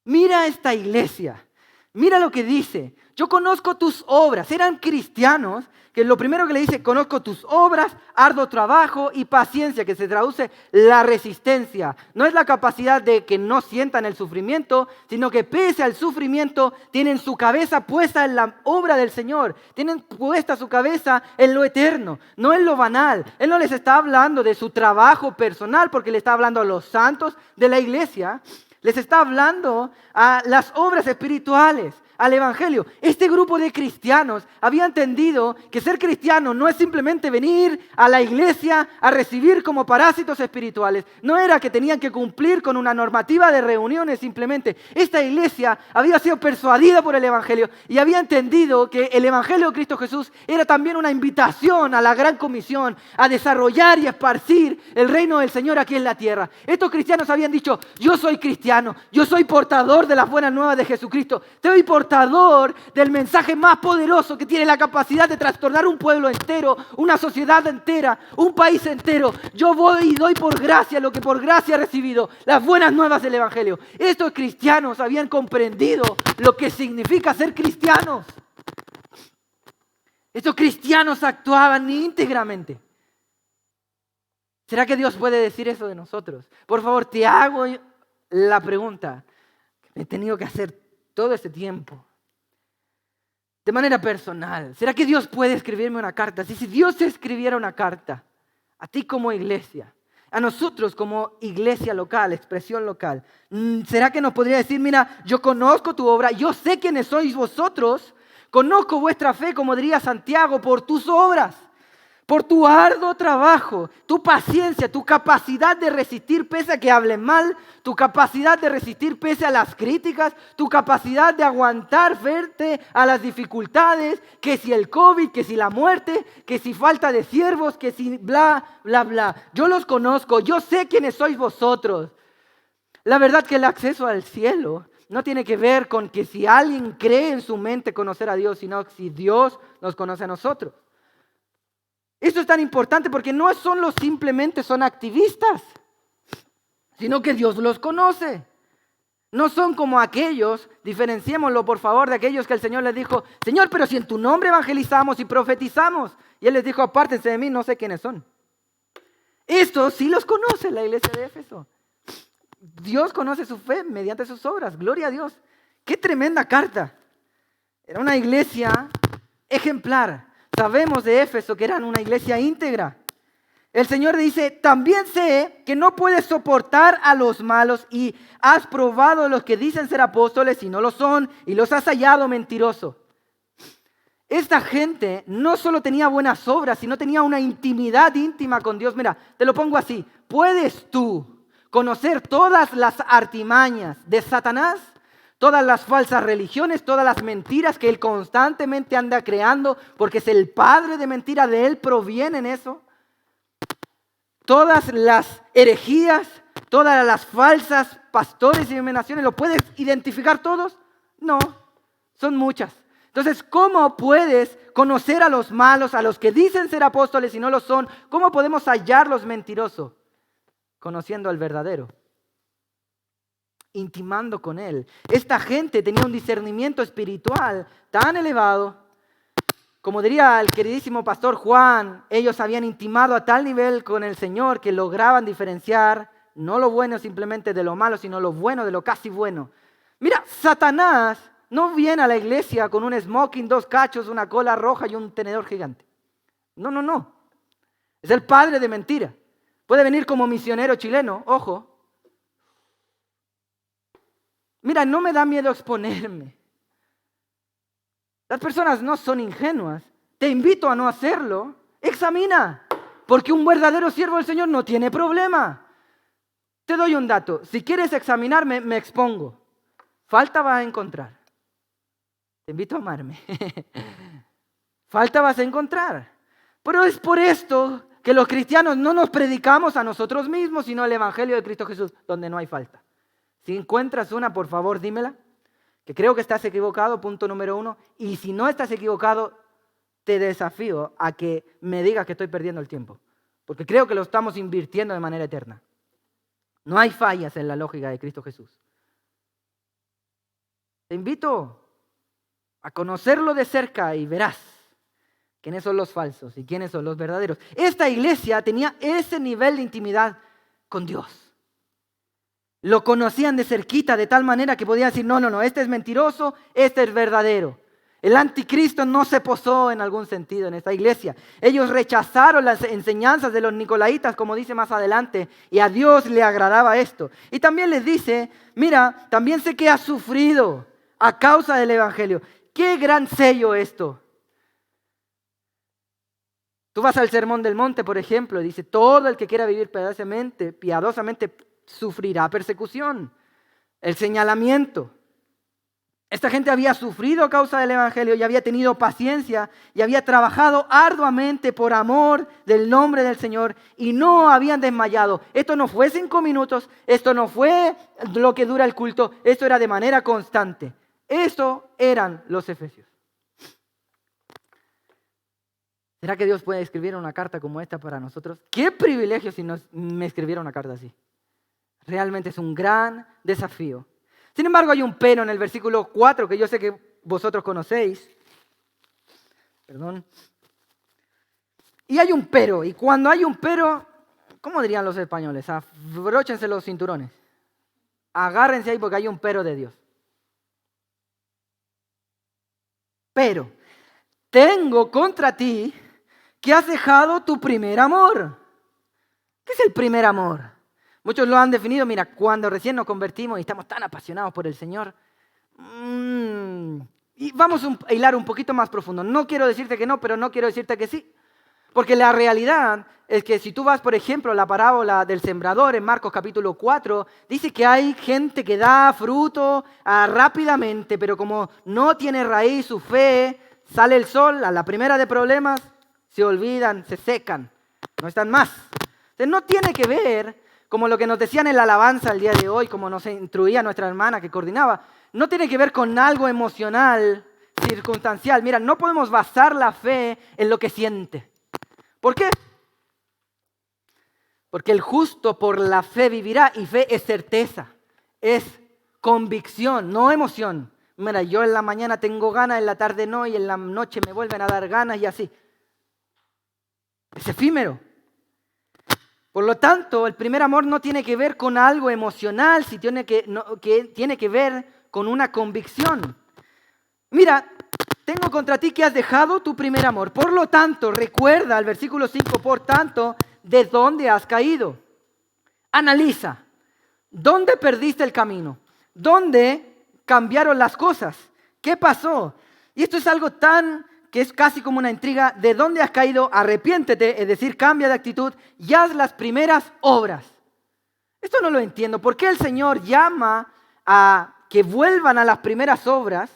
Mira esta iglesia, mira lo que dice. Yo conozco tus obras. Eran cristianos que lo primero que le dice, conozco tus obras, arduo trabajo y paciencia, que se traduce la resistencia. No es la capacidad de que no sientan el sufrimiento, sino que pese al sufrimiento tienen su cabeza puesta en la obra del Señor. Tienen puesta su cabeza en lo eterno, no en lo banal. Él no les está hablando de su trabajo personal porque le está hablando a los santos de la iglesia, Les está hablando a las obras espirituales, al Evangelio. Este grupo de cristianos había entendido que ser cristiano no es simplemente venir a la iglesia a recibir como parásitos espirituales. No era que tenían que cumplir con una normativa de reuniones simplemente. Esta iglesia había sido persuadida por el Evangelio y había entendido que el Evangelio de Cristo Jesús era también una invitación a la gran comisión, a desarrollar y esparcir el reino del Señor aquí en la tierra. Estos cristianos habían dicho: yo soy cristiano, yo soy portador de las buenas nuevas de Jesucristo, soy portador del mensaje más poderoso que tiene la capacidad de trastornar un pueblo entero, una sociedad entera, un país entero. Yo voy y doy por gracia lo que por gracia he recibido, las buenas nuevas del Evangelio. Estos cristianos habían comprendido lo que significa ser cristianos. Estos cristianos actuaban íntegramente. ¿Será que Dios puede decir eso de nosotros? Por favor, te hago la pregunta que he tenido que hacer todo este tiempo. De manera personal, ¿será que Dios puede escribirme una carta? Si Dios escribiera una carta a ti como iglesia, a nosotros como iglesia local, expresión local, ¿será que nos podría decir: mira, yo conozco tu obra, yo sé quiénes sois vosotros, conozco vuestra fe, como diría Santiago, por tus obras, por tu arduo trabajo, tu paciencia, tu capacidad de resistir pese a que hablen mal, tu capacidad de resistir pese a las críticas, tu capacidad de aguantar frente a las dificultades, que si el COVID, que si la muerte, que si falta de siervos, que si bla, bla, bla. Yo los conozco, yo sé quiénes sois vosotros. La verdad que el acceso al cielo no tiene que ver con que si alguien cree en su mente conocer a Dios, sino si Dios nos conoce a nosotros. Esto es tan importante porque no simplemente son activistas, sino que Dios los conoce. No son como aquellos, diferenciémoslo por favor, de aquellos que el Señor les dijo: Señor, pero si en tu nombre evangelizamos y profetizamos. Y Él les dijo: apártense de mí, no sé quiénes son. Estos sí los conoce la iglesia de Éfeso. Dios conoce su fe mediante sus obras. Gloria a Dios. ¡Qué tremenda carta! Era una iglesia ejemplar. Sabemos de Éfeso que eran una iglesia íntegra. El Señor dice: también sé que no puedes soportar a los malos y has probado a los que dicen ser apóstoles y no lo son y los has hallado mentirosos. Esta gente no solo tenía buenas obras, sino tenía una intimidad íntima con Dios. Mira, te lo pongo así: ¿puedes tú conocer todas las artimañas de Satanás? Todas las falsas religiones, todas las mentiras que él constantemente anda creando, porque es el padre de mentira, de él provienen eso. Todas las herejías, todas las falsas pastores y denominaciones, ¿lo puedes identificar todos? No, son muchas. Entonces, ¿cómo puedes conocer a los malos, a los que dicen ser apóstoles y no lo son? ¿Cómo podemos hallar los mentirosos? Conociendo al verdadero, intimando con Él. Esta gente tenía un discernimiento espiritual tan elevado, como diría el queridísimo pastor Juan, ellos habían intimado a tal nivel con el Señor que lograban diferenciar no lo bueno simplemente de lo malo, sino lo bueno de lo casi bueno. Mira, Satanás no viene a la iglesia con un smoking, 2 cachos, una cola roja y un tenedor gigante. No. Es el padre de mentira. Puede venir como misionero chileno, ojo. Mira, no me da miedo exponerme. Las personas no son ingenuas. Te invito a no hacerlo. Examina, porque un verdadero siervo del Señor no tiene problema. Te doy un dato. Si quieres examinarme, me expongo. Falta vas a encontrar. Te invito a amarme. Falta vas a encontrar. Pero es por esto que los cristianos no nos predicamos a nosotros mismos, sino el Evangelio de Cristo Jesús, donde no hay falta. Si encuentras una, por favor, dímela, que creo que estás equivocado, punto número 1. Y si no estás equivocado, te desafío a que me digas que estoy perdiendo el tiempo, porque creo que lo estamos invirtiendo de manera eterna. No hay fallas en la lógica de Cristo Jesús. Te invito a conocerlo de cerca y verás quiénes son los falsos y quiénes son los verdaderos. Esta iglesia tenía ese nivel de intimidad con Dios. Lo conocían de cerquita de tal manera que podían decir, no, este es mentiroso, este es verdadero. El anticristo no se posó en algún sentido en esta iglesia. Ellos rechazaron las enseñanzas de los nicolaitas, como dice más adelante, y a Dios le agradaba esto. Y también les dice, mira, también sé que has sufrido a causa del evangelio. ¡Qué gran sello esto! Tú vas al Sermón del Monte, por ejemplo, y dice, todo el que quiera vivir piadosamente sufrirá persecución, el señalamiento. Esta gente había sufrido a causa del evangelio y había tenido paciencia y había trabajado arduamente por amor del nombre del Señor y no habían desmayado. Esto no fue 5 minutos, esto no fue lo que dura el culto, esto era de manera constante. Eso eran los efesios. ¿Será que Dios puede escribir una carta como esta para nosotros? ¡Qué privilegio si me escribiera una carta así! Realmente es un gran desafío. Sin embargo, hay un pero en el versículo 4 que yo sé que vosotros conocéis. Perdón. Y hay un pero. Y cuando hay un pero, ¿cómo dirían los españoles? Abróchense los cinturones. Agárrense ahí porque hay un pero de Dios. Pero, tengo contra ti que has dejado tu primer amor. ¿Qué es el primer amor? Muchos lo han definido, mira, cuando recién nos convertimos y estamos tan apasionados por el Señor. Y vamos a hilar un poquito más profundo. No quiero decirte que no, pero no quiero decirte que sí. Porque la realidad es que si tú vas, por ejemplo, a la parábola del sembrador en Marcos capítulo 4, dice que hay gente que da fruto rápidamente, pero como no tiene raíz su fe, sale el sol, a la primera de problemas, se olvidan, se secan, no están más. Entonces no tiene que ver, como lo que nos decían en la alabanza el día de hoy, como nos instruía nuestra hermana que coordinaba, no tiene que ver con algo emocional, circunstancial. Mira, no podemos basar la fe en lo que siente. ¿Por qué? Porque el justo por la fe vivirá, y fe es certeza, es convicción, no emoción. Mira, yo en la mañana tengo ganas, en la tarde no, y en la noche me vuelven a dar ganas y así. Es efímero. Por lo tanto, el primer amor no tiene que ver con algo emocional, tiene que ver con una convicción. Mira, tengo contra ti que has dejado tu primer amor. Por lo tanto, recuerda el versículo 5, por tanto, ¿de dónde has caído? Analiza, ¿dónde perdiste el camino? ¿Dónde cambiaron las cosas? ¿Qué pasó? Y esto es algo que es casi como una intriga. ¿De dónde has caído? Arrepiéntete, es decir, cambia de actitud y haz las primeras obras. Esto no lo entiendo. ¿Por qué el Señor llama a que vuelvan a las primeras obras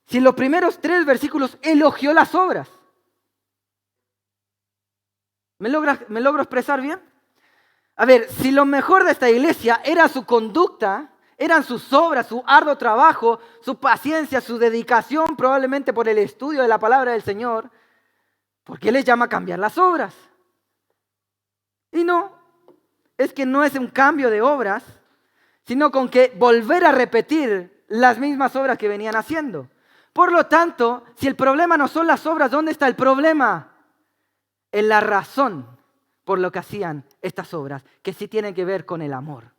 si en los primeros 3 versículos elogió las obras? ¿Me logro expresar bien? A ver, si lo mejor de esta iglesia era su conducta, eran sus obras, su arduo trabajo, su paciencia, su dedicación probablemente por el estudio de la palabra del Señor, ¿por qué les llama a cambiar las obras? Y no, es que no es un cambio de obras, sino con que volver a repetir las mismas obras que venían haciendo. Por lo tanto, si el problema no son las obras, ¿dónde está el problema? En la razón por lo que hacían estas obras, que sí tienen que ver con el amor.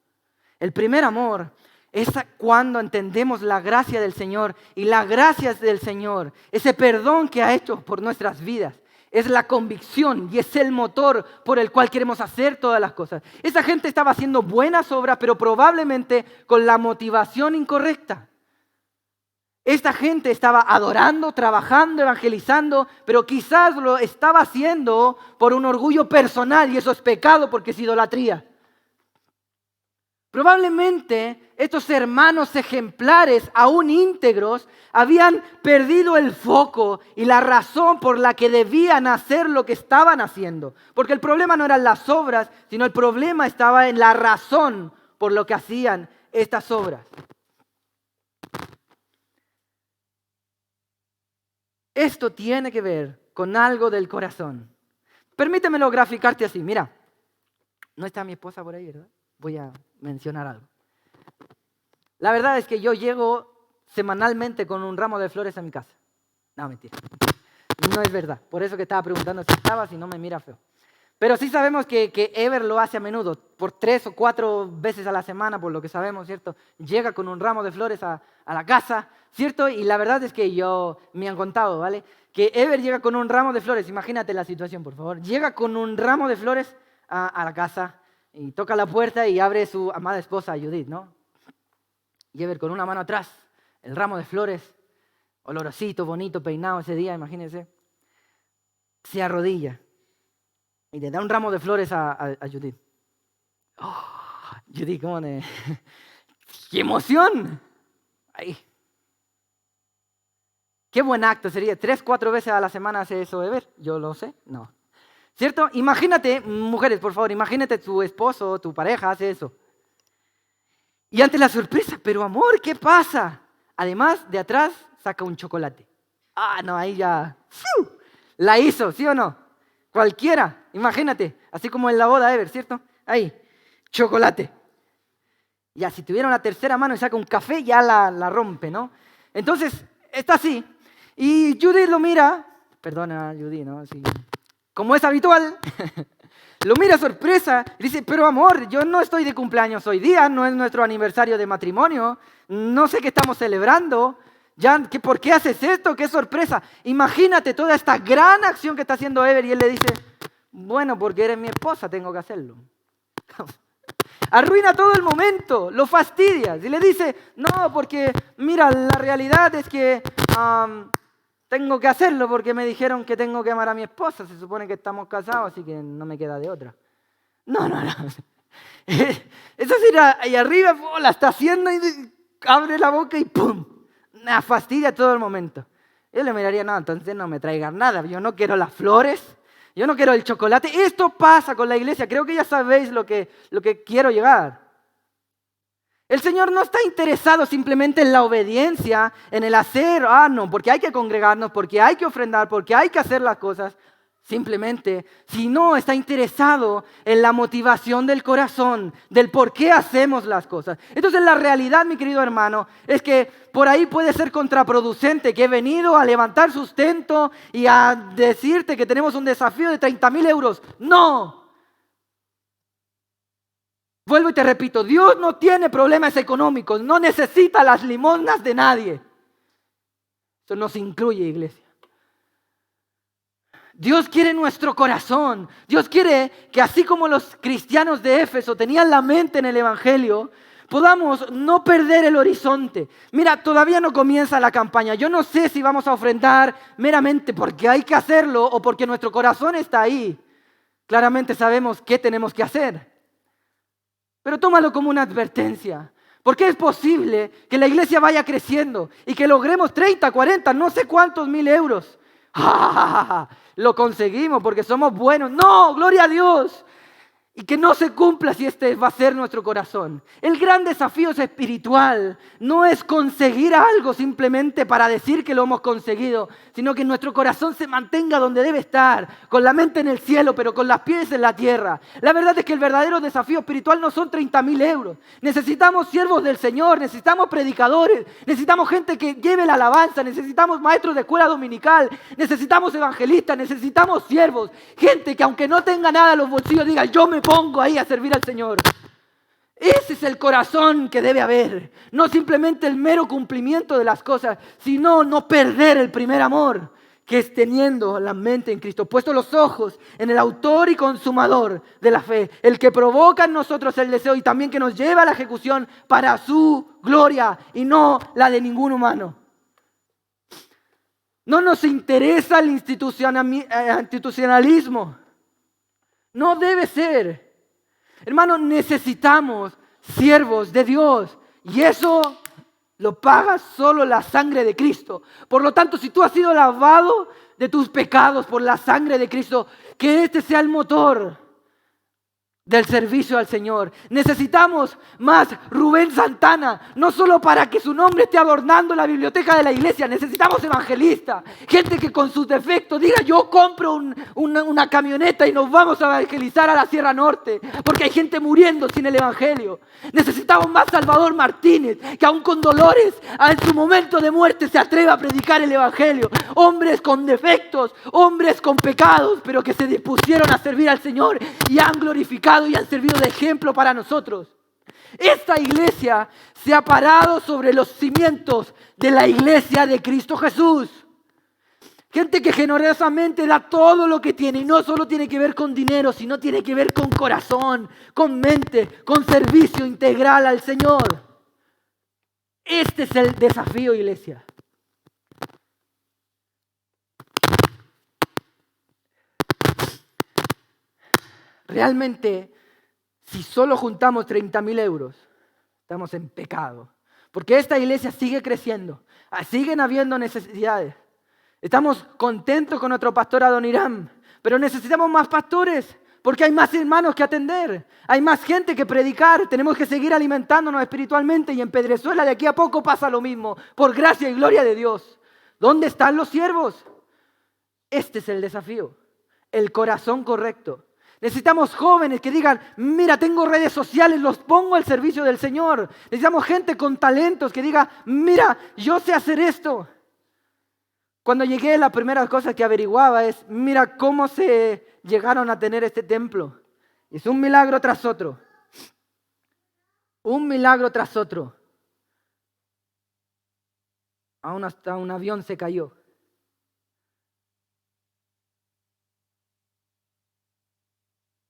El primer amor es cuando entendemos la gracia del Señor, y la gracia del Señor, ese perdón que ha hecho por nuestras vidas, es la convicción y es el motor por el cual queremos hacer todas las cosas. Esa gente estaba haciendo buenas obras, pero probablemente con la motivación incorrecta. Esta gente estaba adorando, trabajando, evangelizando, pero quizás lo estaba haciendo por un orgullo personal, y eso es pecado porque es idolatría. Probablemente estos hermanos ejemplares, aún íntegros, habían perdido el foco y la razón por la que debían hacer lo que estaban haciendo. Porque el problema no eran las obras, sino el problema estaba en la razón por lo que hacían estas obras. Esto tiene que ver con algo del corazón. Permítemelo graficarte así. Mira, no está mi esposa por ahí, ¿verdad? Voy a mencionar algo. La verdad es que yo llego semanalmente con un ramo de flores a mi casa. No, mentira. No es verdad. Por eso que estaba preguntando si estaba, si no me mira feo. Pero sí sabemos que Ever lo hace a menudo, por 3 o 4 veces a la semana, por lo que sabemos, ¿cierto? Llega con un ramo de flores a la casa, ¿cierto? Y la verdad es que me han contado, ¿vale? Que Ever llega con un ramo de flores, imagínate la situación, por favor. Llega con un ramo de flores a la casa y toca la puerta y abre su amada esposa, Judith, ¿no? Y Ever con una mano atrás, el ramo de flores, olorosito, bonito, peinado ese día, imagínense, se arrodilla y le da un ramo de flores a Judith. Oh, Judith, ¿cómo de...? ¡Qué emoción! Ahí. Qué buen acto sería. 3, 4 veces a la semana hace eso Ever. Yo lo sé, no. ¿Cierto? Imagínate, mujeres, por favor, imagínate tu esposo, tu pareja hace eso. Y ante la sorpresa, pero amor, ¿qué pasa? Además, de atrás saca un chocolate. Ah, no, ahí ya... ¡Fiu! La hizo, ¿sí o no? Cualquiera, imagínate, así como en la boda Ever, ¿cierto? Ahí, chocolate. Ya, si tuviera una tercera mano y saca un café, ya la rompe, ¿no? Entonces, está así. Y Judy lo mira, perdona Judy, ¿no? Sí. Como es habitual, lo mira sorpresa y dice, pero amor, yo no estoy de cumpleaños hoy día, no es nuestro aniversario de matrimonio, no sé qué estamos celebrando. Ya, ¿por qué haces esto? ¡Qué sorpresa! Imagínate toda esta gran acción que está haciendo Ever y él le dice, bueno, porque eres mi esposa, tengo que hacerlo. Arruina todo el momento, lo fastidias y le dice, no, porque mira, la realidad es que tengo que hacerlo porque me dijeron que tengo que amar a mi esposa, se supone que estamos casados, así que no me queda de otra. No. Eso sí, ahí arriba la está haciendo y abre la boca y ¡pum! Me fastidia todo el momento. Yo le miraría, no, entonces no me traigan nada. Yo no quiero las flores, yo no quiero el chocolate. Esto pasa con la iglesia. Creo que ya sabéis lo que quiero llegar. El Señor no está interesado simplemente en la obediencia, en el hacer, no, porque hay que congregarnos, porque hay que ofrendar, porque hay que hacer las cosas. Simplemente, si no está interesado en la motivación del corazón, del por qué hacemos las cosas. Entonces la realidad, mi querido hermano, es que por ahí puede ser contraproducente que he venido a levantar sustento y a decirte que tenemos un desafío de 30,000 euros. ¡No! Vuelvo y te repito, Dios no tiene problemas económicos, no necesita las limosnas de nadie. Eso nos incluye, iglesia. Dios quiere nuestro corazón. Dios quiere que así como los cristianos de Éfeso tenían la mente en el Evangelio, podamos no perder el horizonte. Mira, todavía no comienza la campaña. Yo no sé si vamos a ofrendar meramente porque hay que hacerlo o porque nuestro corazón está ahí. Claramente sabemos qué tenemos que hacer. Pero tómalo como una advertencia. Porque es posible que la iglesia vaya creciendo y que logremos 30, 40, no sé cuántos mil euros. Lo conseguimos porque somos buenos. No, gloria a Dios. Y que no se cumpla si este va a ser nuestro corazón. El gran desafío es espiritual. No es conseguir algo simplemente para decir que lo hemos conseguido, sino que nuestro corazón se mantenga donde debe estar, con la mente en el cielo, pero con los pies en la tierra. La verdad es que el verdadero desafío espiritual no son 30,000 euros. Necesitamos siervos del Señor, necesitamos predicadores, necesitamos gente que lleve la alabanza, necesitamos maestros de escuela dominical, necesitamos evangelistas, necesitamos siervos. Gente que aunque no tenga nada en los bolsillos diga, yo me pongo ahí a servir al Señor. Ese es el corazón que debe haber. No simplemente el mero cumplimiento de las cosas, sino no perder el primer amor, que es teniendo la mente en Cristo, puesto los ojos en el autor y consumador de la fe, el que provoca en nosotros el deseo y también que nos lleva a la ejecución para su gloria y no la de ningún humano. No nos interesa el institucionalismo. No debe ser. Hermano, necesitamos siervos de Dios. Y eso lo paga solo la sangre de Cristo. Por lo tanto, si tú has sido lavado de tus pecados por la sangre de Cristo, que este sea el motor del servicio al Señor. Necesitamos más Rubén Santana, no solo para que su nombre esté adornando la biblioteca de la iglesia. Necesitamos evangelistas, gente que con sus defectos diga: yo compro una camioneta y nos vamos a evangelizar a la Sierra Norte, porque hay gente muriendo sin el evangelio. Necesitamos más Salvador Martínez, que aún con dolores, en su momento de muerte, se atreva a predicar el evangelio. Hombres con defectos, hombres con pecados, pero que se dispusieron a servir al Señor y han glorificado y han servido de ejemplo para nosotros. Esta iglesia se ha parado sobre los cimientos de la iglesia de Cristo Jesús. Gente que generosamente da todo lo que tiene, y no solo tiene que ver con dinero, sino tiene que ver con corazón, con mente, con servicio integral al Señor. Este es el desafío, iglesia. Realmente, si solo juntamos 30.000 euros, estamos en pecado. Porque esta iglesia sigue creciendo, siguen habiendo necesidades. Estamos contentos con nuestro pastor Adoniram, pero necesitamos más pastores, porque hay más hermanos que atender, hay más gente que predicar. Tenemos que seguir alimentándonos espiritualmente, y en Pedrezuela de aquí a poco pasa lo mismo, por gracia y gloria de Dios. ¿Dónde están los siervos? Este es el desafío, el corazón correcto. Necesitamos jóvenes que digan: mira, tengo redes sociales, los pongo al servicio del Señor. Necesitamos gente con talentos que diga: mira, yo sé hacer esto. Cuando llegué, la primera cosa que averiguaba es: mira cómo se llegaron a tener este templo. Es un milagro tras otro. Un milagro tras otro. Aún hasta un avión se cayó.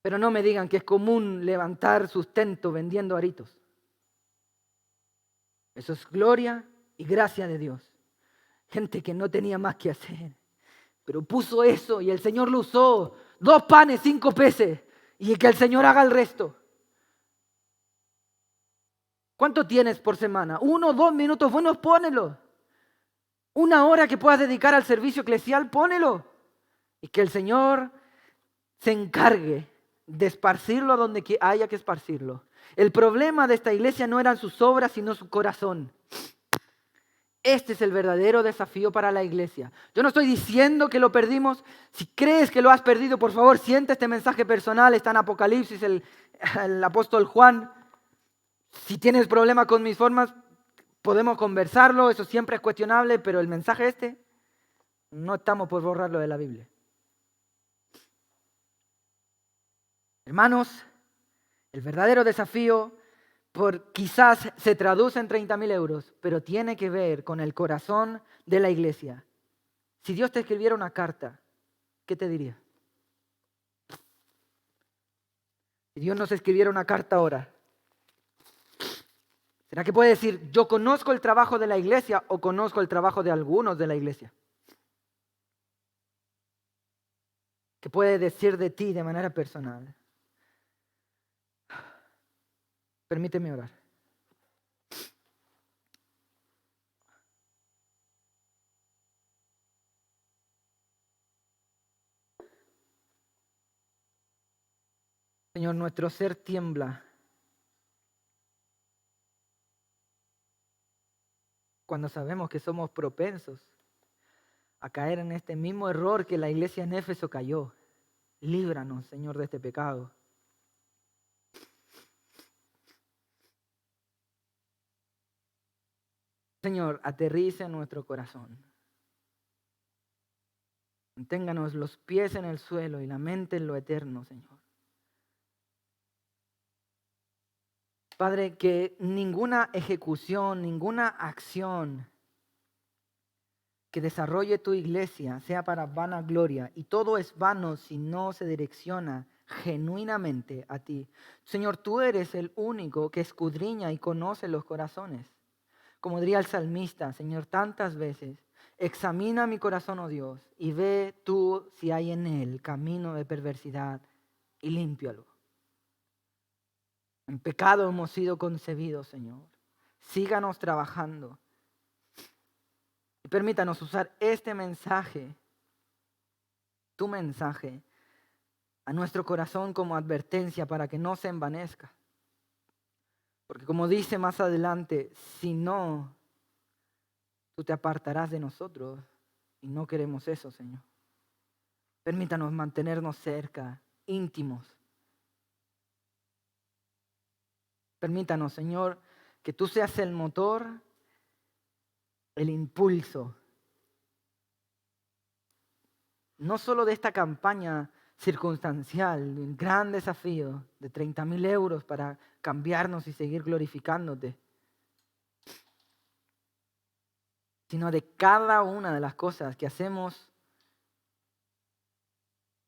Pero no me digan que es común levantar sustento vendiendo aritos. Eso es gloria y gracia de Dios. Gente que no tenía más que hacer, pero puso eso y el Señor lo usó. 2 panes, 5 peces, y que el Señor haga el resto. ¿Cuánto tienes por semana? 1 o 2 minutos, bueno, pónelo. 1 hora que puedas dedicar al servicio eclesial, pónelo. Y que el Señor se encargue de esparcirlo a donde haya que esparcirlo. El problema de esta iglesia no eran sus obras, sino su corazón. Este es el verdadero desafío para la iglesia. Yo no estoy diciendo que lo perdimos. Si crees que lo has perdido, por favor, siente este mensaje personal. Está en Apocalipsis, el apóstol Juan. Si tienes problema con mis formas, podemos conversarlo. Eso siempre es cuestionable, pero el mensaje no estamos por borrarlo de la Biblia. Hermanos, el verdadero desafío quizás se traduce en 30.000 euros, pero tiene que ver con el corazón de la iglesia. Si Dios te escribiera una carta, ¿qué te diría? Si Dios nos escribiera una carta ahora, ¿será que puede decir: yo conozco el trabajo de la iglesia, o conozco el trabajo de algunos de la iglesia? ¿Qué puede decir de ti de manera personal? Permíteme orar. Señor, nuestro ser tiembla cuando sabemos que somos propensos a caer en este mismo error que la iglesia en Éfeso cayó. Líbranos, Señor, de este pecado. Señor, aterriza en nuestro corazón. Manténganos los pies en el suelo y la mente en lo eterno, Señor. Padre, que ninguna ejecución, ninguna acción que desarrolle tu iglesia sea para vanagloria, y todo es vano si no se direcciona genuinamente a ti. Señor, tú eres el único que escudriña y conoce los corazones. Como diría el salmista, Señor, tantas veces: examina mi corazón, oh Dios, y ve tú si hay en él camino de perversidad, y límpialo. En pecado hemos sido concebidos, Señor. Síganos trabajando. Y permítanos usar este mensaje, tu mensaje, a nuestro corazón como advertencia para que no se envanezca. Porque como dice más adelante, si no, tú te apartarás de nosotros y no queremos eso, Señor. Permítanos mantenernos cerca, íntimos. Permítanos, Señor, que tú seas el motor, el impulso, no solo de esta campaña circunstancial, un gran desafío de 30,000 euros para cambiarnos y seguir glorificándote, sino de cada una de las cosas que hacemos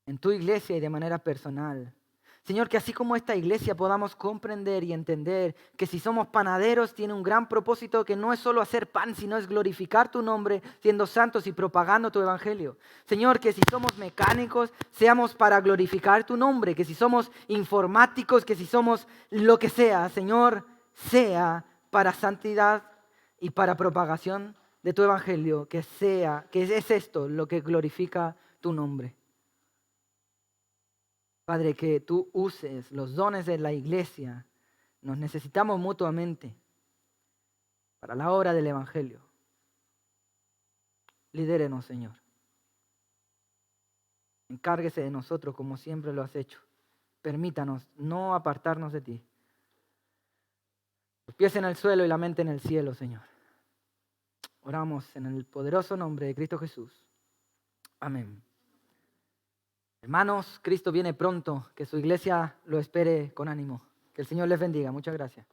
en tu iglesia y de manera personal. Señor, que así como esta iglesia podamos comprender y entender que si somos panaderos tiene un gran propósito que no es solo hacer pan, sino es glorificar tu nombre, siendo santos y propagando tu evangelio. Señor, que si somos mecánicos, seamos para glorificar tu nombre, que si somos informáticos, que si somos lo que sea, Señor, sea para santidad y para propagación de tu evangelio, que es esto lo que glorifica tu nombre. Padre, que tú uses los dones de la iglesia. Nos necesitamos mutuamente para la obra del evangelio. Lidérenos, Señor. Encárguese de nosotros como siempre lo has hecho. Permítanos no apartarnos de ti. Los pies en el suelo y la mente en el cielo, Señor. Oramos en el poderoso nombre de Cristo Jesús. Amén. Hermanos, Cristo viene pronto, que su iglesia lo espere con ánimo. Que el Señor les bendiga. Muchas gracias.